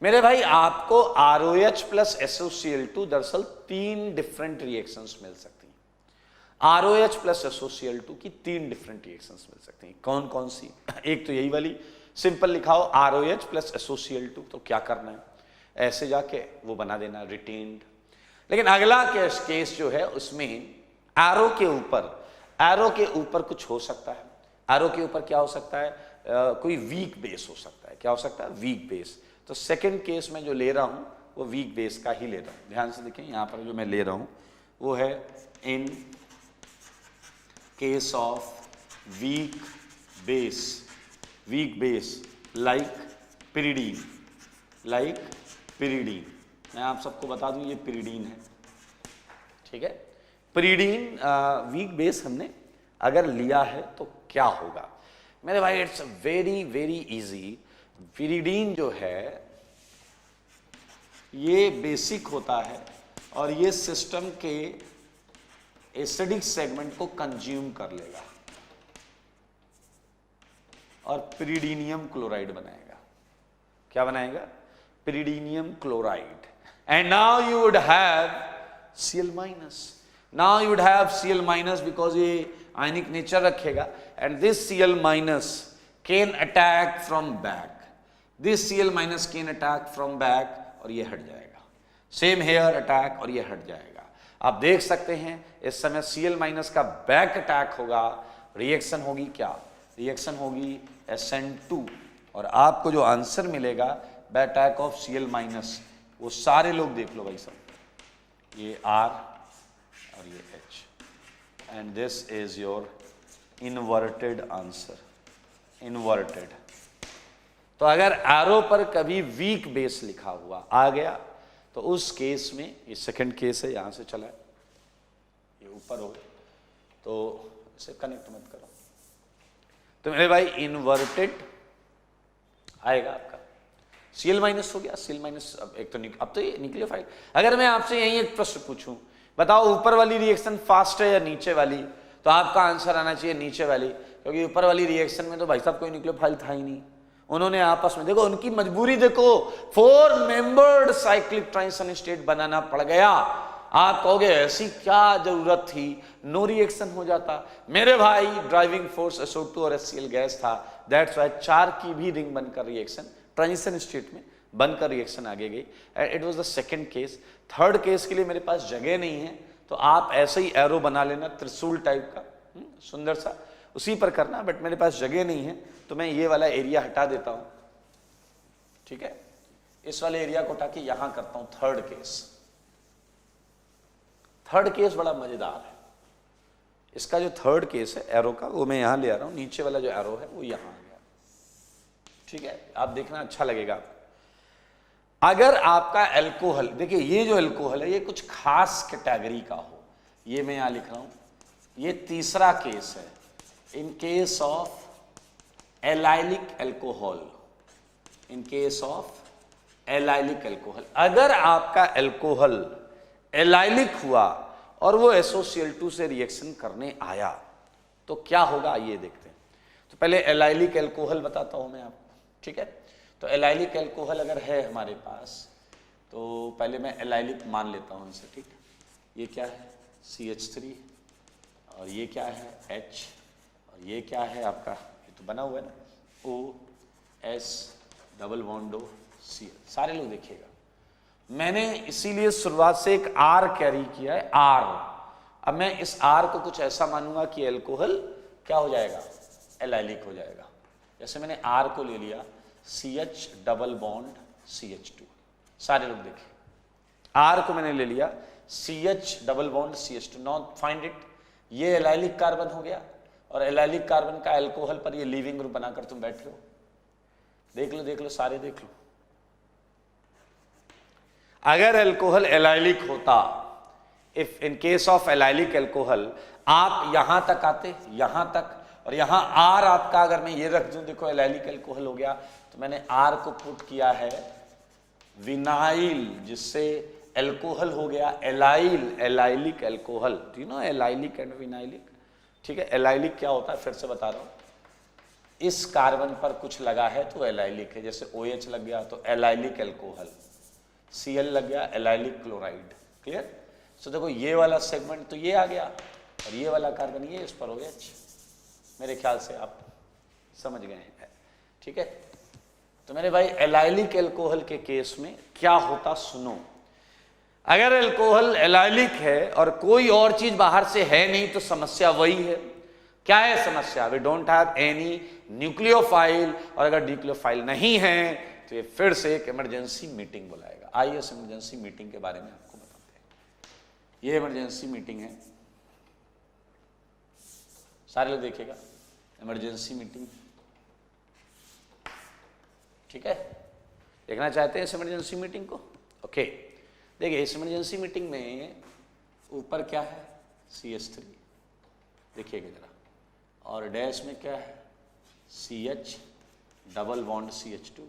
मेरे भाई, आपको ROH प्लस SOCl2 दरअसल 3 डिफरेंट रिएक्शंस मिल सकती हैं। ROH प्लस SOCl2 की 3 डिफरेंट रिएक्शंस मिल सकती हैं। कौन कौन सी? एक तो यही वाली सिंपल लिखा हो ROH प्लस SOCl2, तो क्या करना है, ऐसे जाके वो बना देना रिटेन्ड। लेकिन अगला केस जो है उसमें एरो के ऊपर कुछ हो सकता है। एरो के ऊपर क्या हो सकता है? कोई वीक बेस हो सकता है। क्या हो सकता है? Weak base. तो सेकंड केस में जो ले रहा हूं वो वीक बेस का ही ले रहा हूं। ध्यान से देखें, यहां पर जो मैं ले रहा हूं वो है in case of weak base like pyridine. मैं आप सबको बता दूं ये पिरिडीन है, ठीक है। पिरिडीन वीक बेस हमने अगर लिया है तो क्या होगा मेरे भाई? It's very very easy. Pyridine जो है ये बेसिक होता है और ये सिस्टम के एसिडिक सेगमेंट को कंज्यूम कर लेगा और पिरिडीनियम क्लोराइड बनाएगा। क्या बनाएगा? Pyridinium chloride. And now you would have Cl minus, because ये आयनिक नेचर रखेगा and this Cl minus can attack from back, और ये हट जाएगा। सेम हेयर अटैक और ये हट जाएगा। आप देख सकते हैं इस समय Cl माइनस का बैक अटैक होगा, रिएक्शन होगी क्या? रिएक्शन होगी SN2 और आपको जो आंसर मिलेगा back attack of Cl minus, वो सारे लोग देख लो भाई सब, ये R और ये H, and this is your inverted answer, inverted. तो अगर एरो पर कभी वीक बेस लिखा हुआ आ गया तो उस केस में, ये सेकंड केस है, यहां से चला है, ये ऊपर हो गया, तो इसे कनेक्ट मत करो। तो मेरे भाई इन्वर्टेड आएगा आपका, Cl माइनस हो गया। Cl माइनस अब तो ये न्यूक्लियोफाइल। अगर मैं आपसे यही एक प्रश्न पूछूं, बताओ ऊपर वाली रिएक्शन फास्ट है या नीचे वाली, तो आपका आंसर आना चाहिए नीचे वाली, क्योंकि ऊपर वाली रिएक्शन में तो भाई साहब कोई न्यूक्लियोफाइल था ही नहीं। उन्होंने आपस में, देखो उनकी मजबूरी, देखो 4 मेंबर्ड साइक्लिक ट्रांजिशन स्टेट बनाना पड़ गया। आप कहोगे ऐसी क्या जरूरत थी, नो रिएक्शन हो जाता। मेरे भाई ड्राइविंग फोर्स SO2 और HCl गैस था, दैट्स व्हाई 4 की भी रिंग बनकर रिएक्शन ट्रांजिशन स्टेट में बनकर रिएक्शन आगे गई। And it was the second case. Third case के लिए मेरे पास जगह नहीं है, तो आप ऐसे ही एरो बना लेना त्रिशूल टाइप का, सुंदर सा, उसी पर करना। बट मेरे पास जगह नहीं है तो मैं ये वाला एरिया हटा देता हूं, ठीक है, इस वाले एरिया को हटा के यहां करता हूं थर्ड केस। थर्ड केस बड़ा मजेदार है। इसका जो थर्ड केस है एरो का, वो मैं यहां ले आ रहा हूं, नीचे वाला जो एरो है वो यहां आ गया, ठीक है। आप देखना, अच्छा लगेगा। अगर आपका एल्कोहल, देखिए ये जो एल्कोहल है ये कुछ खास कैटेगरी का हो, ये मैं यहां लिख रहा हूं, ये तीसरा केस है। In case of allylic alcohol, in case of allylic alcohol, अगर आपका एल्कोहल एलाइलिक हुआ और वो SOCl2 से रिएक्शन करने आया तो क्या होगा, आइए देखते हैं। तो पहले एलाइलिक एल्कोहल बताता हूं मैं आपको, ठीक है। तो एलाइलिक एल्कोहल अगर है हमारे पास, तो पहले मैं एलाइलिक मान लेता हूं इनसे, ठीक। ये क्या है? CH3, और ये क्या है? H, और ये क्या है आपका, ये तो बना हुआ है ना, OS डबल बॉन्ड Cl। सारे लोग देखिएगा, मैंने इसीलिए शुरुआत से एक R कैरी किया है, R। अब मैं इस R को कुछ ऐसा मानूंगा कि एल्कोहल क्या हो जाएगा, एलाइलिक हो जाएगा। जैसे मैंने R को ले लिया, CH डबल बॉन्ड CH2, सारे लोग देखें, R को मैंने ले लिया, CH double bond CH2, not find it, ये एलाइलिक कार्बन हो गया, और एलाइलिक कार्बन का अल्कोहल पर ये लीविंग ग्रुप बनाकर तुम बैठे हो। देख लो सारे देख लो। अगर अल्कोहल एलाइलिक होता, if in case of allylic alcohol, आप यहां तक आते, यहां तक, और यहां R आपका अगर मैं ये रख दूं, देखो एलाइलिक अल्कोहल हो गया, तो मैंने R को पुट किया है विनाइल, जिससे अल्कोहल हो गया allyl, allylic alcohol. Do you know allylic and vinylic? ठीक है, एलाइलिक क्या होता है फिर से बता रहा हूं, इस कार्बन पर कुछ लगा है तो एलाइलिक है, जैसे OH लग गया तो एलाइलिक अल्कोहल, Cl लग गया एलाइलिक क्लोराइड। क्लियर? सो देखो ये वाला सेगमेंट तो ये आ गया, और ये वाला कार्बन ये इस पर OH। मेरे ख्याल से आप समझ गए हैं। ठीक है, तो मेरे भाई एलाइलिक अल्कोहल के केस में क्या होता सुनो। अगर अल्कोहल एलाइलिक है और कोई और चीज बाहर से है नहीं, तो समस्या वही है। क्या है समस्या? We don't have any nucleophile, और अगर न्यूक्लियोफाइल नहीं है तो ये फिर से एक इमरजेंसी मीटिंग बुलाएगा। आइए इस इमरजेंसी मीटिंग के बारे में आपको बताते हैं। ये इमरजेंसी मीटिंग है, सारे लोग देखिएगा, इमरजेंसी मीटिंग। ठीक है, देखना चाहते हैं इस इमरजेंसी मीटिंग को? ओके, देखिए इस इमरजेंसी मीटिंग में ऊपर क्या है, CH3, देखिएगा जरा, और डैश में क्या है, CH double bond CH2,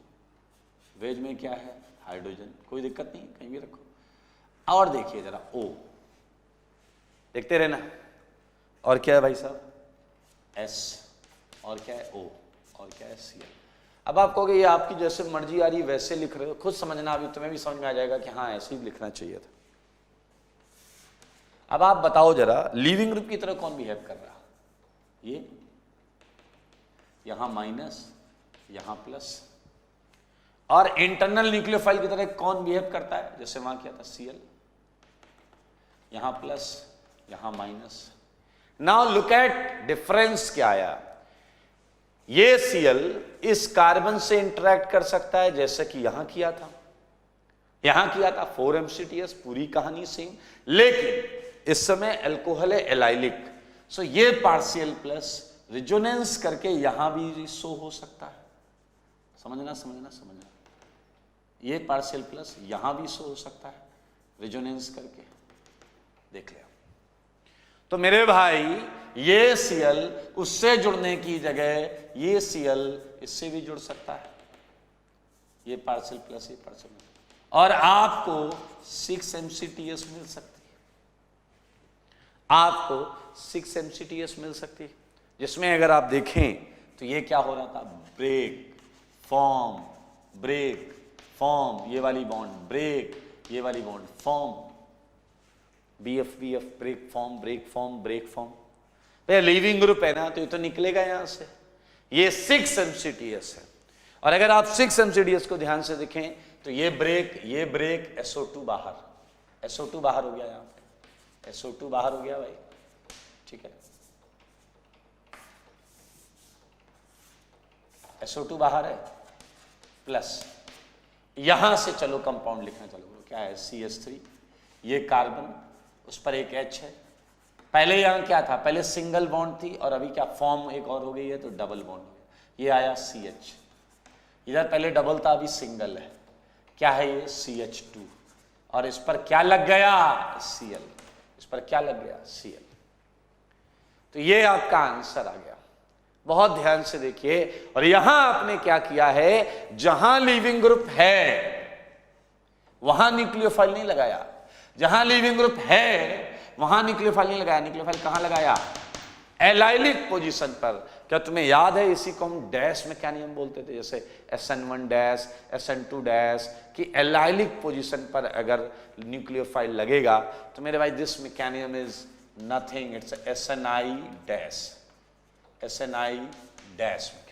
veg में क्या है, हाइड्रोजन, कोई दिक्कत नहीं, कहीं भी रखो। और देखिए जरा O, देखते रहना, और क्या है भाई साहब, S, और क्या है O, और क्या है Cl। अब आप कहोगे ये आपकी जैसे मर्जी आ रही वैसे लिख रहे हो, खुद समझना, अभी तुम्हें भी समझ में आ जाएगा कि हाँ ऐसे ही लिखना चाहिए था। अब आप बताओ जरा, लीविंग ग्रुप की तरह कौन बिहेव कर रहा, ये यहां माइनस, यहां प्लस, और इंटरनल न्यूक्लियोफाइल की तरह कौन बिहेव करता है, जैसे वहां क्या था, Cl, यहां प्लस, यहां minus. Now look eight difference क्या आया, ये Cl इस कार्बन से इंटरेक्ट कर सकता है जैसे कि यहां किया था, 4 MCTS, पूरी कहानी सेम, लेकिन इस समय अल्कोहल है एलाइलिक, सो ये पार्शियल प्लस रिजोनेंस करके यहां भी शो हो सकता है। समझना, ये पार्शियल प्लस यहां भी शो हो सकता है रिजोनेंस करके, देख लिया। तो मेरे भाई ये Cl उससे जुड़ने की जगह ये Cl इससे भी जुड़ सकता है, ये पार्शियल प्लस, ये पार्शियल, और आपको 6 MCTS मिल सकती है, आपको 6 MCTS मिल सकती है, जिसमें अगर आप देखें तो ये क्या हो रहा था, ब्रेक फॉर्म, ब्रेक फॉर्म, ये वाली बॉन्ड ब्रेक, ये वाली bond form, BF break form, break form, break form. भैया लीविंग ग्रुप है ना, तो ये तो निकलेगा यहां से, ये 6 MCTS है, और अगर आप 6 MCTS को ध्यान से देखें तो ये ब्रेक, SO2 बाहर, SO2 बाहर हो गया, यहां पे SO2 बाहर हो गया भाई। ठीक है, SO2 बाहर है, प्लस यहां से चलो कंपाउंड लिखना चलो, क्या है, CH3, ये कार्बन, उस पर एक H है, पहले यहां क्या था, पहले सिंगल बॉन्ड थी, और अभी क्या फॉर्म एक और हो गई है, तो डबल बॉन्ड हो गया, ये आया CH, इधर पहले डबल था, अभी सिंगल है, क्या है ये, CH2, और इस पर क्या लग गया, Cl, इस पर क्या लग गया, Cl। तो ये आपका आंसर आ गया, बहुत ध्यान से देखिए। और यहां आपने क्या किया है, जहां लीविंग ग्रुप है वहां न्यूक्लियोफाइल नहीं लगाया, जहां लीविंग ग्रुप है वहां न्यूक्लियोफाइल नहीं लगाया। न्यूक्लियोफाइल कहां लगाया, एलाइलिक पोजीशन पर। क्या तुम्हें याद है इसी को हम डैश मैकेनिज्म बोलते थे, जैसे SN1 डैश, SN2 डैश, कि एलाइलिक पोजीशन पर अगर न्यूक्लियोफाइल लगेगा तो मेरे भाई this mechanism is nothing, it's SNI dash, SNI dash mechanism.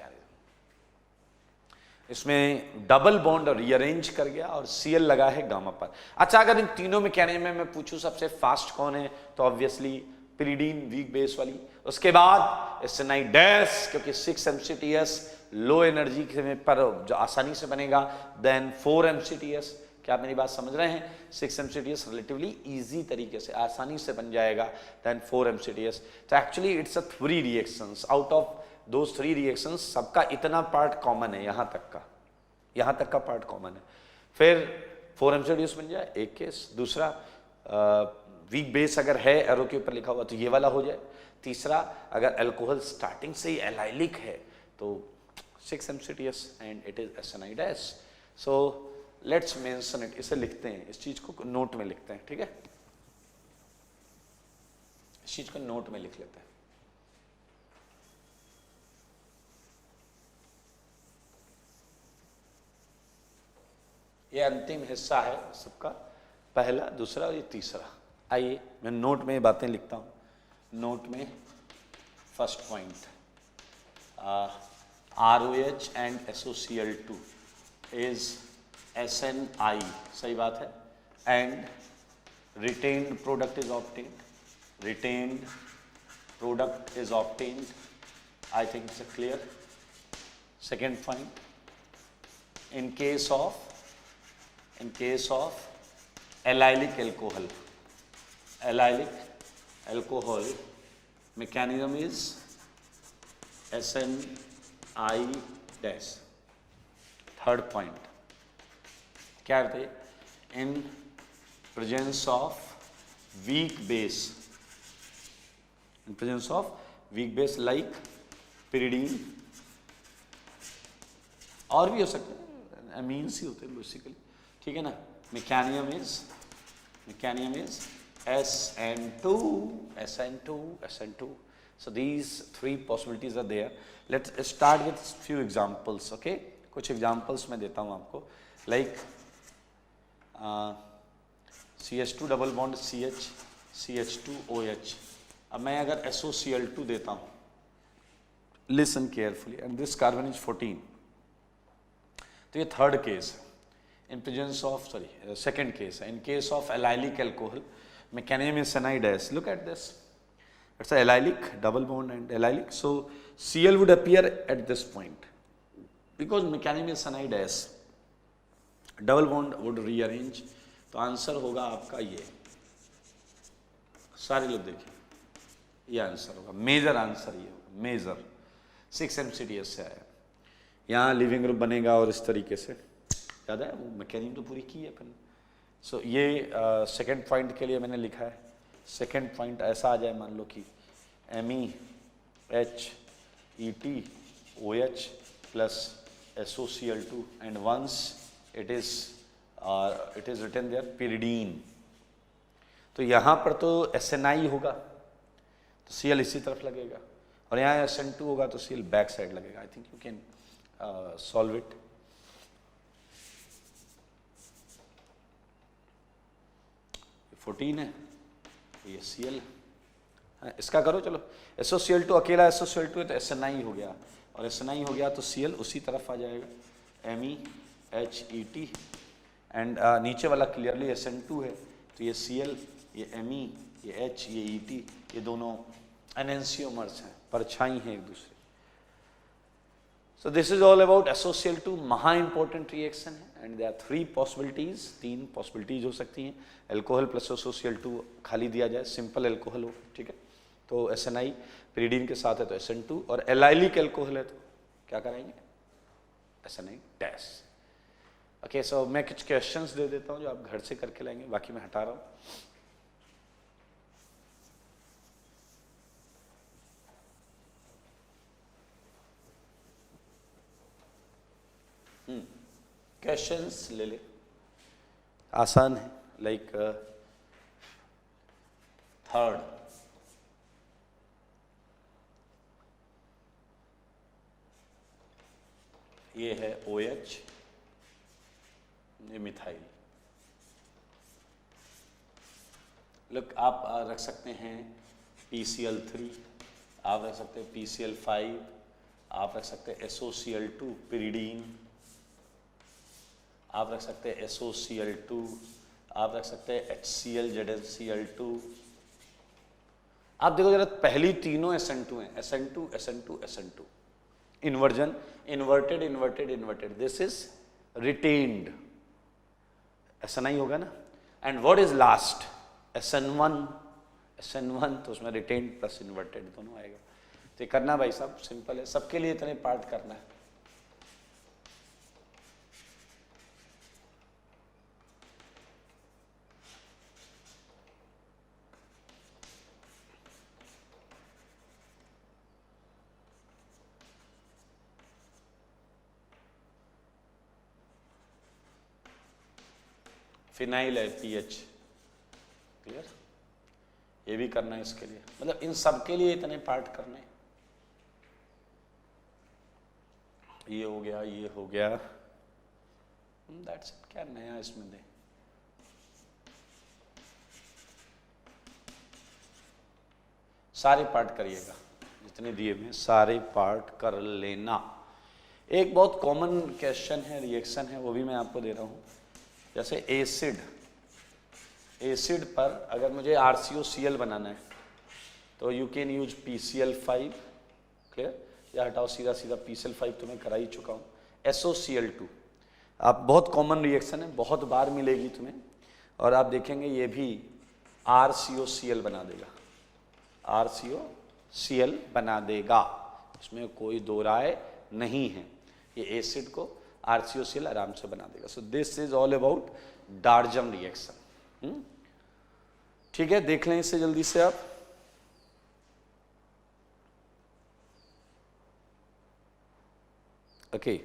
इसमें डबल बॉन्ड रीअरेंज कर गया और Cl लगा है गामा पर। अच्छा, अगर इन तीनों मैकेनिज्म में मैं पूछूं सबसे फास्ट कौन है, तो ऑब्वियसली पिरिडीन वीक बेस वाली। उसके बाद एसएनआई डैश, क्योंकि 6 MCTS लो एनर्जी पर जो आसानी से बनेगा। देन 4 MCTS, क्या आप मेरी बात समझ रहे हैं? 6 MCTS रिलेटिवली इजी तरीके से आसानी से बन जाएगा। Then 4 MCTS। तो actually it's a 3 reactions. Out of those 3 reactions सबका इतना पार्ट कॉमन है, यहाँ तक का पार्ट कॉमन है। फिर 4 MCTS बन जाए एक केस। दूसरा वीक बेस अगर है एरो के ऊपर लिखा हुआ तो ये वाला हो जाए। तीसरा अगर अल्कोहल स्टार्टिंग से ही एलाइलिक है तो 6 MCTS and it is SNI dash. So let's mention it, इसे लिखते हैं, इस चीज को नोट में लिखते हैं, ठीक है? इस चीज को नोट में लिख लेते हैं। ये अंतिम हिस्सा है सबका, पहला, दूसरा और ये तीसरा। आइए मैं नोट में बातें लिखता हूं। नोट में first point, ROH and SOCl2 is SNI, सही बात है, and retained product is obtained, retained product is obtained, I think it's clear. Second point, in case of allylic alcohol mechanism is SNI dash. Third point क्या बताइए? in presence of weak base like pyridine, और भी हो सकते हैं, amines ही होते हैं basically, ठीक है ना? Mechanism is SN2. So these 3 possibilities are there. Let's start with few examples, okay? कुछ examples मैं देता हूँ आपको, like CH2 double bond CH, CH2OH। अब मैं अगर SOCl2 देता हूँ, listen carefully, and this carbon is 14, तो ये थर्ड केस है। in presence of second case, in case of allylic alcohol mechanism is SNI dash. Look at this, it's a allylic double bond and allylic, so Cl would appear at this point because mechanism is SNI dash, double bond would rearrange, तो answer होगा आपका ये, सारे लोग देखिए, ये answer होगा, major answer ये होगा, मेजर 6 MCTS से आया। यहाँ लिविंग ग्रुप बनेगा और इस तरीके से, याद है वो मैकेनिज्म तो पूरी की है अपन। सो ये सेकंड पॉइंट के लिए मैंने लिखा है। सेकंड पॉइंट ऐसा आ जाए, मान लो कि MEHETOH plus SOCl2 and once it is written there pyridine, तो यहाँ पर तो SNI होगा तो Cl इसी तरफ लगेगा, और यहाँ SN2 होगा तो Cl बैक साइड लगेगा। I think you can solve it. ये 14 है, ये Cl, इसका करो, चलो SOCl2 अकेला SOCl2 है तो SNI हो गया, और SNI हो गया तो Cl उसी तरफ आ जाएगा, MEHET, एंड नीचे वाला क्लियरली SN2 है, तो ये Cl, ये Me, ये H, ये Et, ये दोनों एनेंसियोमर्स हैं, परछाई हैं एक दूसरे। So this is all about SOCl2, महा इंपॉर्टेंट रिएक्शन है, and there are 3 possibilities, 3 possibilities हो सकती हैं। अल्कोहल प्लस SOCl2 खाली दिया जाए, सिंपल अल्कोहल हो, ठीक है, तो SNI, pyridine के साथ है तो SN2, और एलाइलिक अल्कोहल है तो क्या कराएंगे? SNI dash. ओके, सो मैं कुछ क्वेश्चंस दे देता हूँ जो आप घर से करके लाएंगे, बाकी मैं हटा रहा हूँ। क्वेश्चंस ले ले, आसान है, लाइक थर्ड, ये है OH, ये मिथाइल। लुक, आप रख सकते हैं PCl3, आप रख सकते हैं PCl5, आप रख सकते हैं SOCl2 pyridine, आप रख सकते हैं SOCl2, आप रख सकते हैं HCl ZnCl2, आप देखो जरा, पहली तीनों SN2 हैं, SN2 SN2 SN2, inversion, inverted inverted inverted, this is retained, ऐसा नहीं होगा ना। And what is last, SN1 SN1, तो उसमें रिटेन्ड प्लस इन्वर्टेड दोनों आएगा। तो ये करना भाई साहब सिंपल है, सबके लिए इतने पार्ट करना है। फिनाइल है PH, क्लियर, ये भी करना है इसके लिए, मतलब इन सब के लिए इतने पार्ट करने। ये हो गया, ये हो गया, दैट्स इट। क्या नया इसमें दे, सारे पार्ट करिएगा, जितने दिए हुए सारे पार्ट कर लेना। एक बहुत कॉमन क्वेश्चन है, रिएक्शन है, वो भी मैं आपको दे रहा हूं। जैसे एसिड पर अगर मुझे RCOCl बनाना है तो you can use PCl5, clear, या हटाओ सीधा सीधा PCl5 तो मैं करा ही चुका हूँ। SOCl2, आप बहुत कॉमन रिएक्शन है, बहुत बार मिलेगी तुम्हें, और आप देखेंगे ये भी RCOCl बना देगा, RCOCl बना देगा, इसमें कोई दो राय नहीं है, ये एसिड को RCOCl आराम से बना देगा। So this is all about डार्जन reaction. ठीक है, देख लें इससे जल्दी से आप। ओके,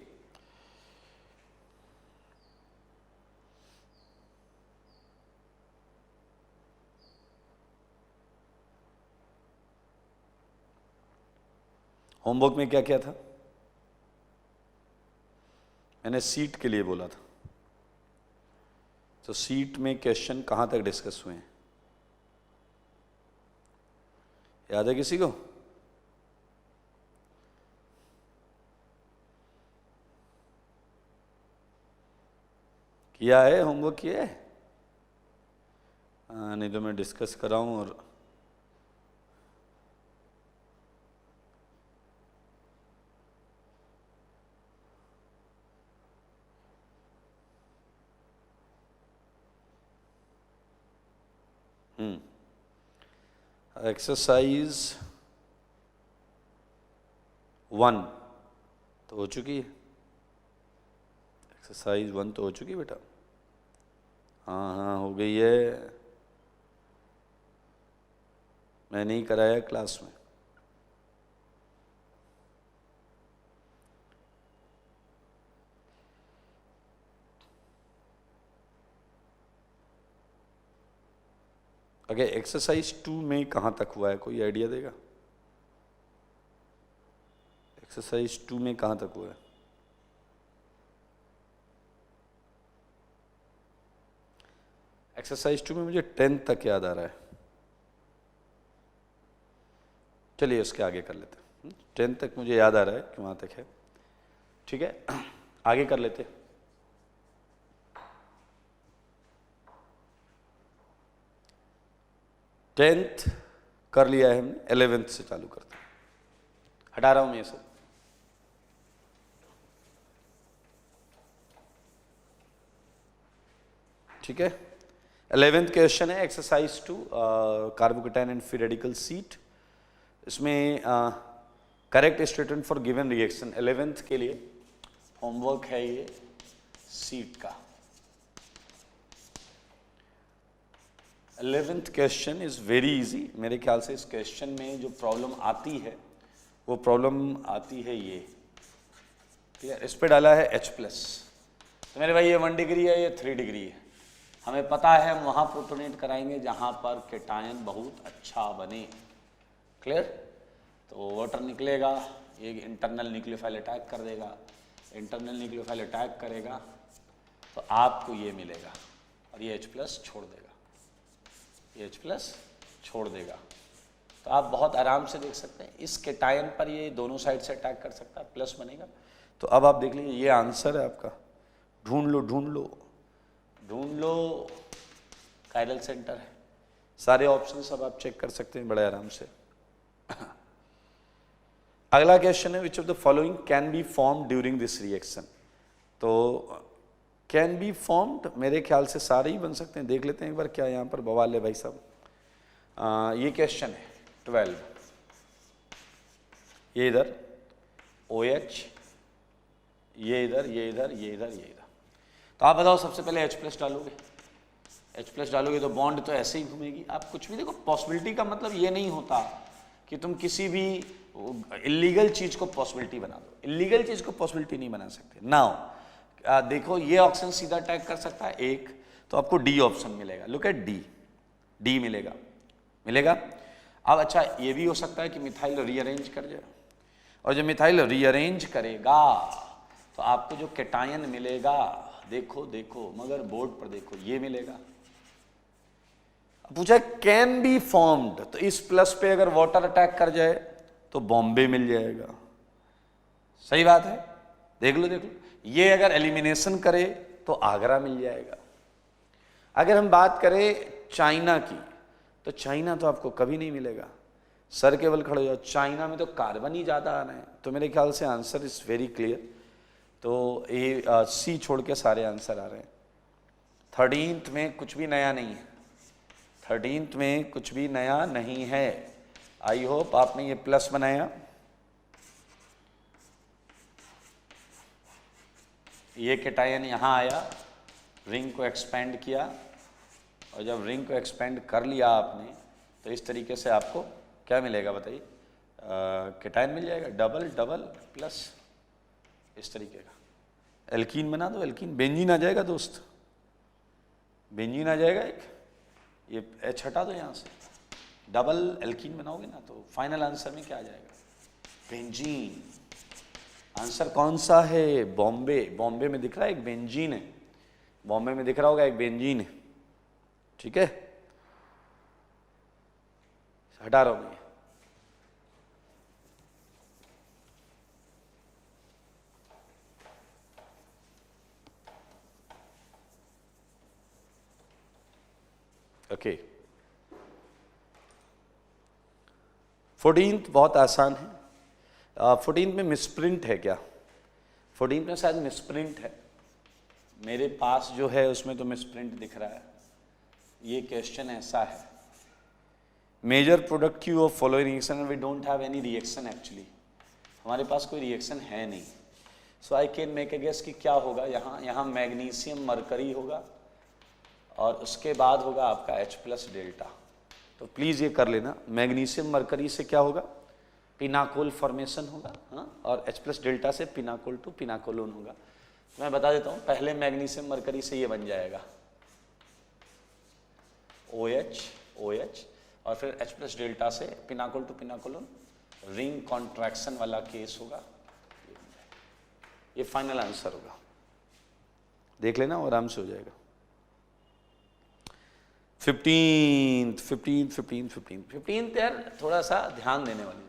होमवर्क में क्या क्या था, मैंने सीट के लिए बोला था, तो सीट में क्वेश्चन कहां तक डिस्कस हुए हैं, याद है किसी को? किया है, होमवर्क किया है? नहीं तो मैं डिस्कस कराऊं और एक्सरसाइज 1 तो हो चुकी है, एक्सरसाइज 1 तो हो चुकी है बेटा, हाँ हाँ हो गई है, मैं नहीं कराया क्लास में। अगर एक्सरसाइज 2 में कहां तक हुआ है, कोई आइडिया देगा? एक्सरसाइज 2 में कहां तक हुआ है? एक्सरसाइज 2 में मुझे 10 तक याद आ रहा है, चलिए उसके आगे कर लेते हैं। 10 तक मुझे याद आ रहा है कि वहां तक है, ठीक है, आगे कर लेते हैं। टेंथ कर लिया है हमने, 11th से चालू करते हैं, हटा रहा हूं मैं ये सब। ठीक है, 11th क्वेश्चन है exercise 2, carbocation and free radical sheet. इसमें correct statement for given reaction 11th के लिए होमवर्क है ये सीट का। 11th question is very easy, मेरे ख्याल से इस क्वेश्चन में जो प्रॉब्लम आती है वो प्रॉब्लम आती है ये, क्लियर, इस पे डाला है H+, तो मेरे भाई ये 1 डिग्री है, ये 3 डिग्री है, हमें पता है हम वहाँ प्रोटोनेट कराएंगे जहाँ पर केटायन बहुत अच्छा बने, क्लियर। तो वाटर निकलेगा, ये इंटरनल न्यूक्लियोफाइल अटैक कर देगा, इंटरनल न्यूक्लियोफाइल अटैक करेगा तो आपको ये मिलेगा, और ये H+ छोड़ देगा, ये H+ छोड़ देगा। तो आप बहुत आराम से देख सकते हैं इस केटायन पर ये दोनों साइड से अटैक कर सकता है, प्लस बनेगा। तो अब आप देख लीजिए ये आंसर है आपका, ढूंढ लो ढूंढ लो ढूंढ लो, कायरल सेंटर है, सारे ऑप्शंस अब आप चेक कर सकते हैं बड़े आराम से। अगला क्वेश्चन है which of the following can be form during this reaction. तो कैन बी फॉर्म्ड मेरे ख्याल से सारे ही बन सकते हैं, देख लेते हैं एक बार क्या यहाँ पर बवाल है भाई साहब। ये क्वेश्चन है 12, ये इधर OH, ये इधर, ये इधर, ये इधर, ये इधर। तो आप बताओ सबसे पहले H+ डालोगे, H+ डालोगे तो बॉन्ड तो ऐसे ही घूमेगी। आप कुछ भी देखो, पॉसिबिलिटी का मतलब ये नहीं होता कि तुम किसी भी इलीगल चीज को पॉसिबिलिटी बना दो। इलीगल चीज को पॉसिबिलिटी नहीं बना सकते। नाउ देखो ये ऑप्शन सीधा टैग कर सकता है एक, तो आपको डी ऑप्शन मिलेगा। लुक एट डी मिलेगा, मिलेगा। अब अच्छा ये भी हो सकता है कि मिथाइल रीअरेंज कर जाए, और जब मिथाइल रीअरेंज करेगा तो आपको जो कैटायन मिलेगा, देखो देखो मगर बोर्ड पर देखो, ये मिलेगा। पूछा कैन बी फॉर्म्ड, तो इस प्लस पे अगर वाटर अटैक कर जाए तो बॉम्बे मिल जाएगा। सही बात है, देख लो देख लो। ये अगर एलिमिनेशन करे तो आगरा मिल जाएगा। अगर हम बात करें चाइना की, तो चाइना तो आपको कभी नहीं मिलेगा। सर केवल खड़े हो जाओ, चाइना में तो कार्बन ही ज्यादा आ रहे हैं। तो मेरे ख्याल से आंसर इज वेरी क्लियर। तो ये सी छोड़ के सारे आंसर आ रहे हैं। 13th में कुछ भी नया नहीं है, 13th में कुछ भी नया नहीं है। आई होप आपने ये प्लस बनाया, ये कैटायन यहां आया, रिंग को एक्सपेंड किया, और जब रिंग को एक्सपेंड कर लिया आपने तो इस तरीके से आपको क्या मिलेगा बताइए, कैटायन मिल जाएगा। डबल डबल प्लस इस तरीके का एल्कीन बना दो। एल्कीन बेंजीन आ जाएगा दोस्त, बेंजीन आ जाएगा एक। ये H हटा दो यहाँ से, डबल एल्कीन बनाओगे ना तो फाइनल आंसर में क्या आ जाएगा, बेंजीन। आंसर कौन सा है, बॉम्बे। बॉम्बे में दिख रहा है एक बेंजीन है, बॉम्बे में दिख रहा होगा एक बेंजीन है। ठीक है, हटा रहा हूं मैं। ओके, 14th बहुत आसान है। 14th में मिसप्रिंट है क्या, 14th में शायद मिसप्रिंट है। मेरे पास जो है उसमें तो मिसप्रिंट दिख रहा है। ये क्वेश्चन ऐसा है, major product Q of following reaction, we don't have any reaction actually, हमारे पास कोई रिएक्शन है नहीं। So I can make a guess कि क्या होगा। यहाँ मैग्नीशियम मरकरी होगा, और उसके बाद होगा आपका H+ डेल्टा। तो प्लीज़ ये कर लेना, मैग्नीशियम मरकरी से क्या होगा, पिनाकोल फॉर्मेशन होगा, हाँ, और H+ डेल्टा से पिनाकोल टू पिनाकोलोन होगा। मैं बता देता हूँ, पहले मैग्नीशियम मरकरी से ये बन जाएगा OH, और फिर H+ डेल्टा से पिनाकोल टू पिनाकोलोन, रिंग कॉन्ट्रैक्शन वाला केस होगा। ये फाइनल आंसर होगा, देख लेना और आराम से हो जाएगा। 15th यार थोड़ा सा ध्यान देने वाली।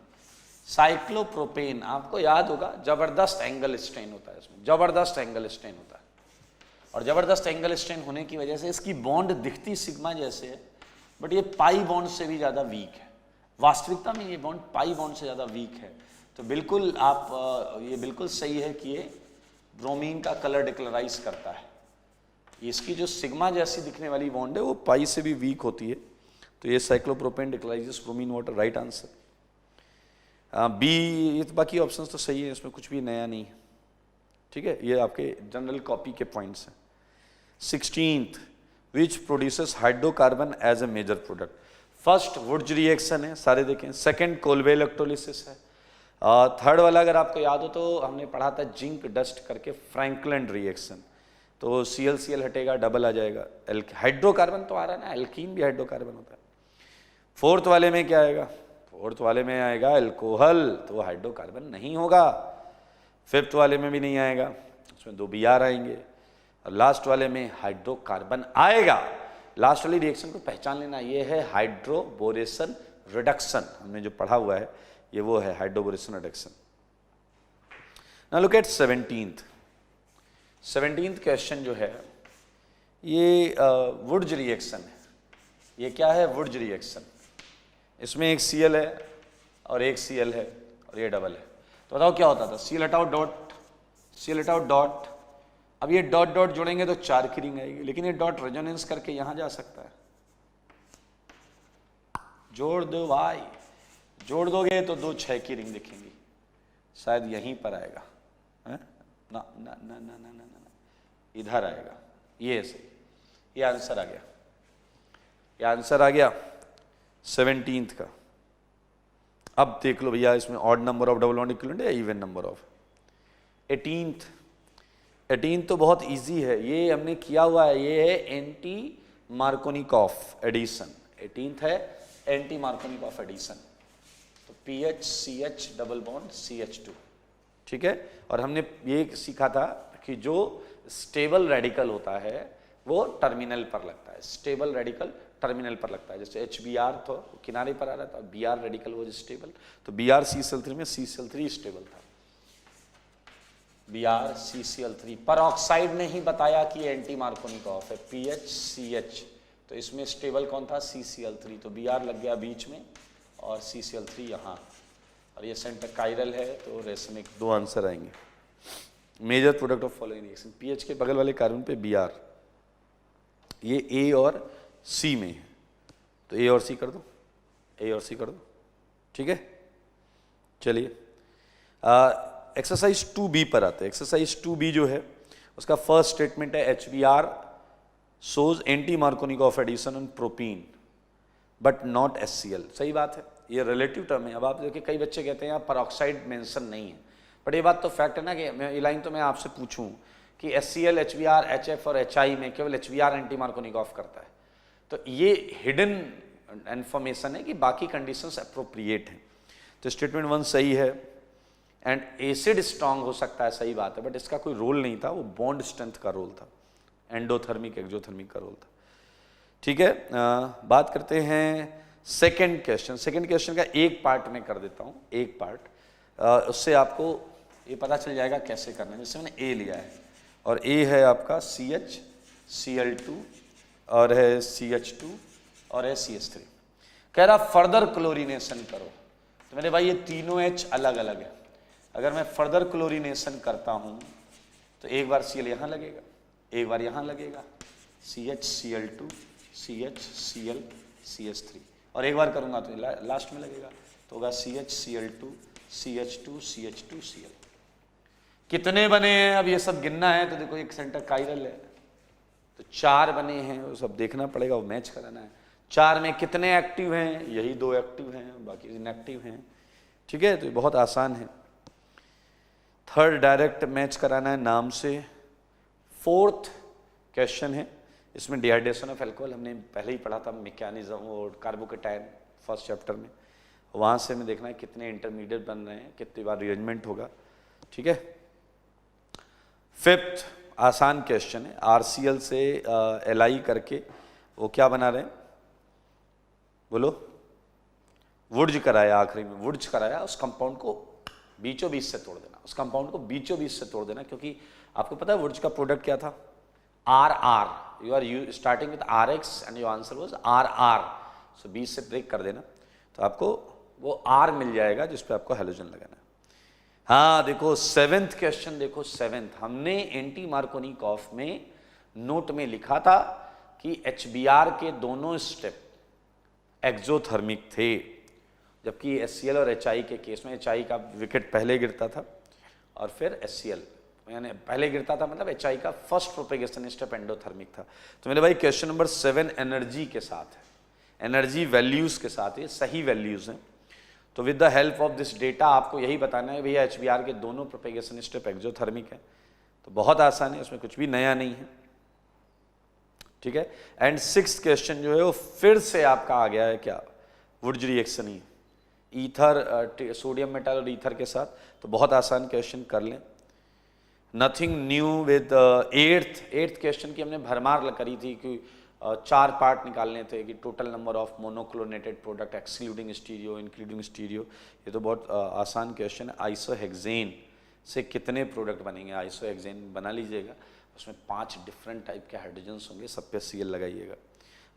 साइक्लोप्रोपेन, आपको याद होगा जबरदस्त एंगल स्ट्रेन होता है इसमें, जबरदस्त एंगल स्ट्रेन होता है, और जबरदस्त एंगल स्ट्रेन होने की वजह से इसकी बॉन्ड दिखती सिग्मा जैसे है, बट ये पाई बॉन्ड से भी ज़्यादा वीक है। वास्तविकता में ये बॉन्ड पाई बॉन्ड से ज़्यादा वीक है। तो बिल्कुल आप ये बिल्कुल सही है कि ये ब्रोमीन का कलर डिक्लराइज करता है। इसकी जो सिग्मा जैसी दिखने वाली बॉन्ड है वो पाई से भी वीक होती है। तो ये cyclopropane decolourises bromine water, right answer. B, ये तो बाकी ऑप्शंस तो सही है, इसमें कुछ भी नया नहीं है। ठीक है, ये आपके जनरल कॉपी के पॉइंट्स हैं। 16th, which produces hydrocarbon as a major product. First Wurtz reaction है, सारे देखें। सेकंड कोल्बे इलेक्ट्रोलिसिस है। थर्ड वाला अगर आपको याद हो तो हमने पढ़ा था जिंक डस्ट करके फ्रैंकलैंड रिएक्शन। तो Cl हटेगा, डबल आ जाएगा। हाइड्रोकार्बन तो आ रहा है ना, एल्कीन भी हाइड्रोकार्बन होता है। फोर्थ वाले में क्या आएगा, फोर्थ वाले में आएगा एल्कोहल, तो हाइड्रोकार्बन नहीं होगा। फिफ्थ वाले में भी नहीं आएगा, उसमें 2 Br आएंगे। और लास्ट वाले में हाइड्रोकार्बन आएगा। लास्ट वाली रिएक्शन को पहचान लेना, ये है हाइड्रोबोरेशन रिडक्शन। हमने जो पढ़ा हुआ है ये वो है hydroboration reduction. Now look eight 17th question जो है ये वुड्स रिएक्शन है। ये क्या है, वुड्स रिएक्शन। इसमें एक Cl है और एक Cl है और ये डबल है। तो बताओ क्या होता था, Cl हटाओ डॉट, Cl हटाओ डॉट। अब ये डॉट डॉट जोड़ेंगे तो 4 की रिंग आएगी, लेकिन ये डॉट रेजोनेंस करके यहां जा सकता है। जोड़ दो भाई, जोड़ दोगे तो 2 6 की रिंग दिखेंगी, शायद यहीं पर आएगा, है ना ना ना ना ना ना ना, इधर आएगा, ये सही, ये आंसर आ गया, ये आंसर आ गया 17th का। अब देख लो भैया, इसमें odd number of double bond equivalent है या इवन नंबर ऑफ। 18th तो बहुत इजी है, ये हमने किया हुआ है, ये है एंटी मार्कोनिकॉफ एडिशन। 18th है एंटी मार्कोनिकॉफ एडिशन, तो PH CH double bond CH2, ठीक है। और हमने ये सीखा था कि जो स्टेबल रेडिकल होता है वो टर्मिनल पर लगता है, स्टेबल रेडिकल टर्मिनल पर लगता है। जैसे HBr तो किनारे पर आ रहा था, Br रेडिकल वो स्टेबल, तो Br CCl3 में CCl3 स्टेबल था, Br CCl3। पर ऑक्साइड ने ही बताया कि एंटी मार्कोनिकॉफ है, PH CH, तो इसमें स्टेबल कौन था, CCl3, तो Br लग गया बीच में और CCl3 यहाँ, और ये सेंटर कायरल है, तो रेसमिक। 2 आंसर आएंगे। Major product of following reaction, PH के बगल वाले कार्बन पे Br, ये A और C में है, तो A और C कर दो, A और C कर दो, ठीक है। चलिए एक्सरसाइज 2B पर आते हैं। एक्सरसाइज 2B जो है उसका फर्स्ट स्टेटमेंट है HBr shows anti Markovnikov addition on propene but not HCl। सही बात है, ये रिलेटिव टर्म है। अब आप देखिए कई बच्चे कहते हैं यहाँ परऑक्साइड मेंशन नहीं है, बट ये बात तो फैक्ट है ना कि मैं ये लाइन तो मैं आपसे पूछूं कि HCl, HBr, HF और HI में केवल HBr एंटी मार्कोनिकॉफ करता है, तो ये हिडन इन्फॉर्मेशन है कि बाकी कंडीशंस अप्रोप्रिएट हैं। तो स्टेटमेंट 1 सही है। एंड एसिड स्ट्रांग हो सकता है, सही बात है, बट इसका कोई रोल नहीं था, वो बॉन्ड स्ट्रेंथ का रोल था, एंडोथर्मिक एक्सोथर्मिक का रोल था, ठीक है। बात करते हैं सेकंड क्वेश्चन। सेकंड क्वेश्चन का एक पार्ट में कर देता हूँ, एक पार्ट, उससे आपको ये पता चल जाएगा कैसे करना है। जैसे मैंने ए लिया है और ए है आपका CH Cl2 और है CH2 और है CH3, कह रहा फर्दर क्लोरीनेशन करो। तो मेरे भाई ये तीनों H अलग अलग है, अगर मैं फर्दर क्लोरीनेशन करता हूँ तो एक बार Cl यहाँ लगेगा, एक बार यहाँ लगेगा, CH Cl2 CH Cl CH3, और एक बार करूँगा तो लास्ट में लगेगा, तो होगा CH Cl2 CH2 CH2 Cl। कितने बने हैं अब ये सब गिनना है, तो देखो एक सेंटर कायरल है, तो 4 बने हैं, वो सब देखना पड़ेगा, वो मैच कराना है। 4 में कितने एक्टिव हैं, यही 2 एक्टिव हैं, बाकी इनएक्टिव हैं, ठीक है। तो ये बहुत आसान है। थर्ड डायरेक्ट मैच कराना है नाम से। फोर्थ क्वेश्चन है, इसमें डिहाइड्रेशन ऑफ अल्कोहल हमने पहले ही पढ़ा था, मैकेनिज्म और कार्बोकेटायन फर्स्ट चैप्टर में, वहाँ से हमें देखना है कितने इंटरमीडिएट बन रहे हैं, कितनी बार रिअरेंजमेंट होगा, ठीक है। फिफ्थ आसान क्वेश्चन है, RCl से Li करके वो क्या बना रहे हैं, बोलो, वुड्स कराया, आखिरी में वुड्स कराया, उस कंपाउंड को बीचों बीच से तोड़ देना, उस कंपाउंड को बीचों बीच से तोड़ देना, क्योंकि आपको पता है वुड्स का प्रोडक्ट क्या था, RR, you are starting with RX and your answer was RR, so बीच से ब्रेक कर देना, तो आपको वो R मिल जाएगा जिस पे आपको हैलोजन लगाना है। हाँ देखो 7th क्वेश्चन, देखो 7th, हमने एंटी मार्कोनिकॉफ में नोट में लिखा था कि HBr के दोनों स्टेप एक्सोथर्मिक थे, जबकि HCl और HI के केस में HI का विकेट पहले गिरता था और फिर HCl यानी पहले गिरता था, मतलब HI का फर्स्ट प्रोपेगेशन स्टेप एंडोथर्मिक था। तो मेरे भाई क्वेश्चन नंबर 7 एनर्जी के साथ है, एनर्जी वैल्यूज के साथ, ये सही वैल्यूज हैं। तो with the help of this data आपको यही बताना है भैया HBr के दोनों प्रोपेगेशन स्टेप एक्सोथर्मिक है, तो बहुत आसान है, उसमें कुछ भी नया नहीं है, ठीक है। एंड 6th क्वेश्चन जो है वो फिर से आपका आ गया है क्या, वुड्स रिएक्शन ही, ईथर सोडियम मेटल और ईथर के साथ, तो बहुत आसान क्वेश्चन कर लें, nothing new with 8th question की हमने भरमार करी थी कि 4 पार्ट निकालने थे कि total number of monochlorinated product excluding stereo including stereo, ये तो बहुत आसान क्वेश्चन है। आइसोहेक्सेन से कितने प्रोडक्ट बनेंगे, आइसोहेक्सेन बना लीजिएगा, उसमें 5 डिफरेंट टाइप के हाइड्रोजन्स होंगे, सब पे Cl लगाइएगा।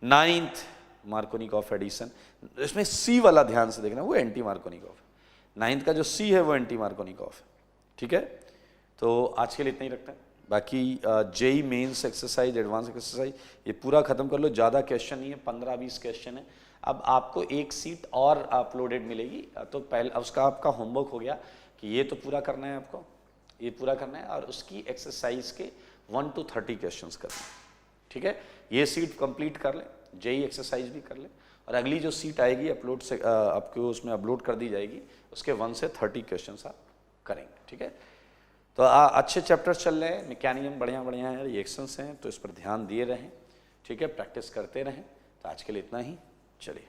9th मार्कोनिकॉफ एडिशन, इसमें सी वाला ध्यान से देखना, वो एंटी मार्कोनिकॉफ है। 9th का जो सी है वो एंटी मार्कोनिकॉफ है। ठीक है, तो आज के लिए इतना ही रखते हैं। बाकी JEE Mains exercise, advance exercise ये पूरा खत्म कर लो, ज़्यादा क्वेश्चन नहीं है, 15-20 क्वेश्चन है। अब आपको एक सीट और अपलोडेड मिलेगी, तो पहले उसका आपका होमवर्क हो गया कि ये तो पूरा करना है, आपको ये पूरा करना है और उसकी एक्सरसाइज के 1 to 30 क्वेश्चंस करना है। ठीक है, ये सीट कंप्लीट कर लें, जेई एक्सरसाइज भी कर लें, और अगली जो सीट आएगी अपलोड से आपको उसमें अपलोड कर दी जाएगी, उसके 1 से 30 क्वेश्चंस आप करेंगे। ठीक है, तो अच्छे चैप्टर्स चल रहे हैं, मैकेनिज्म बढ़िया बढ़िया है, रिएक्शंस हैं, तो इस पर ध्यान दिए रहें। ठीक है, प्रैक्टिस करते रहें। तो आज के लिए इतना ही, चलिए।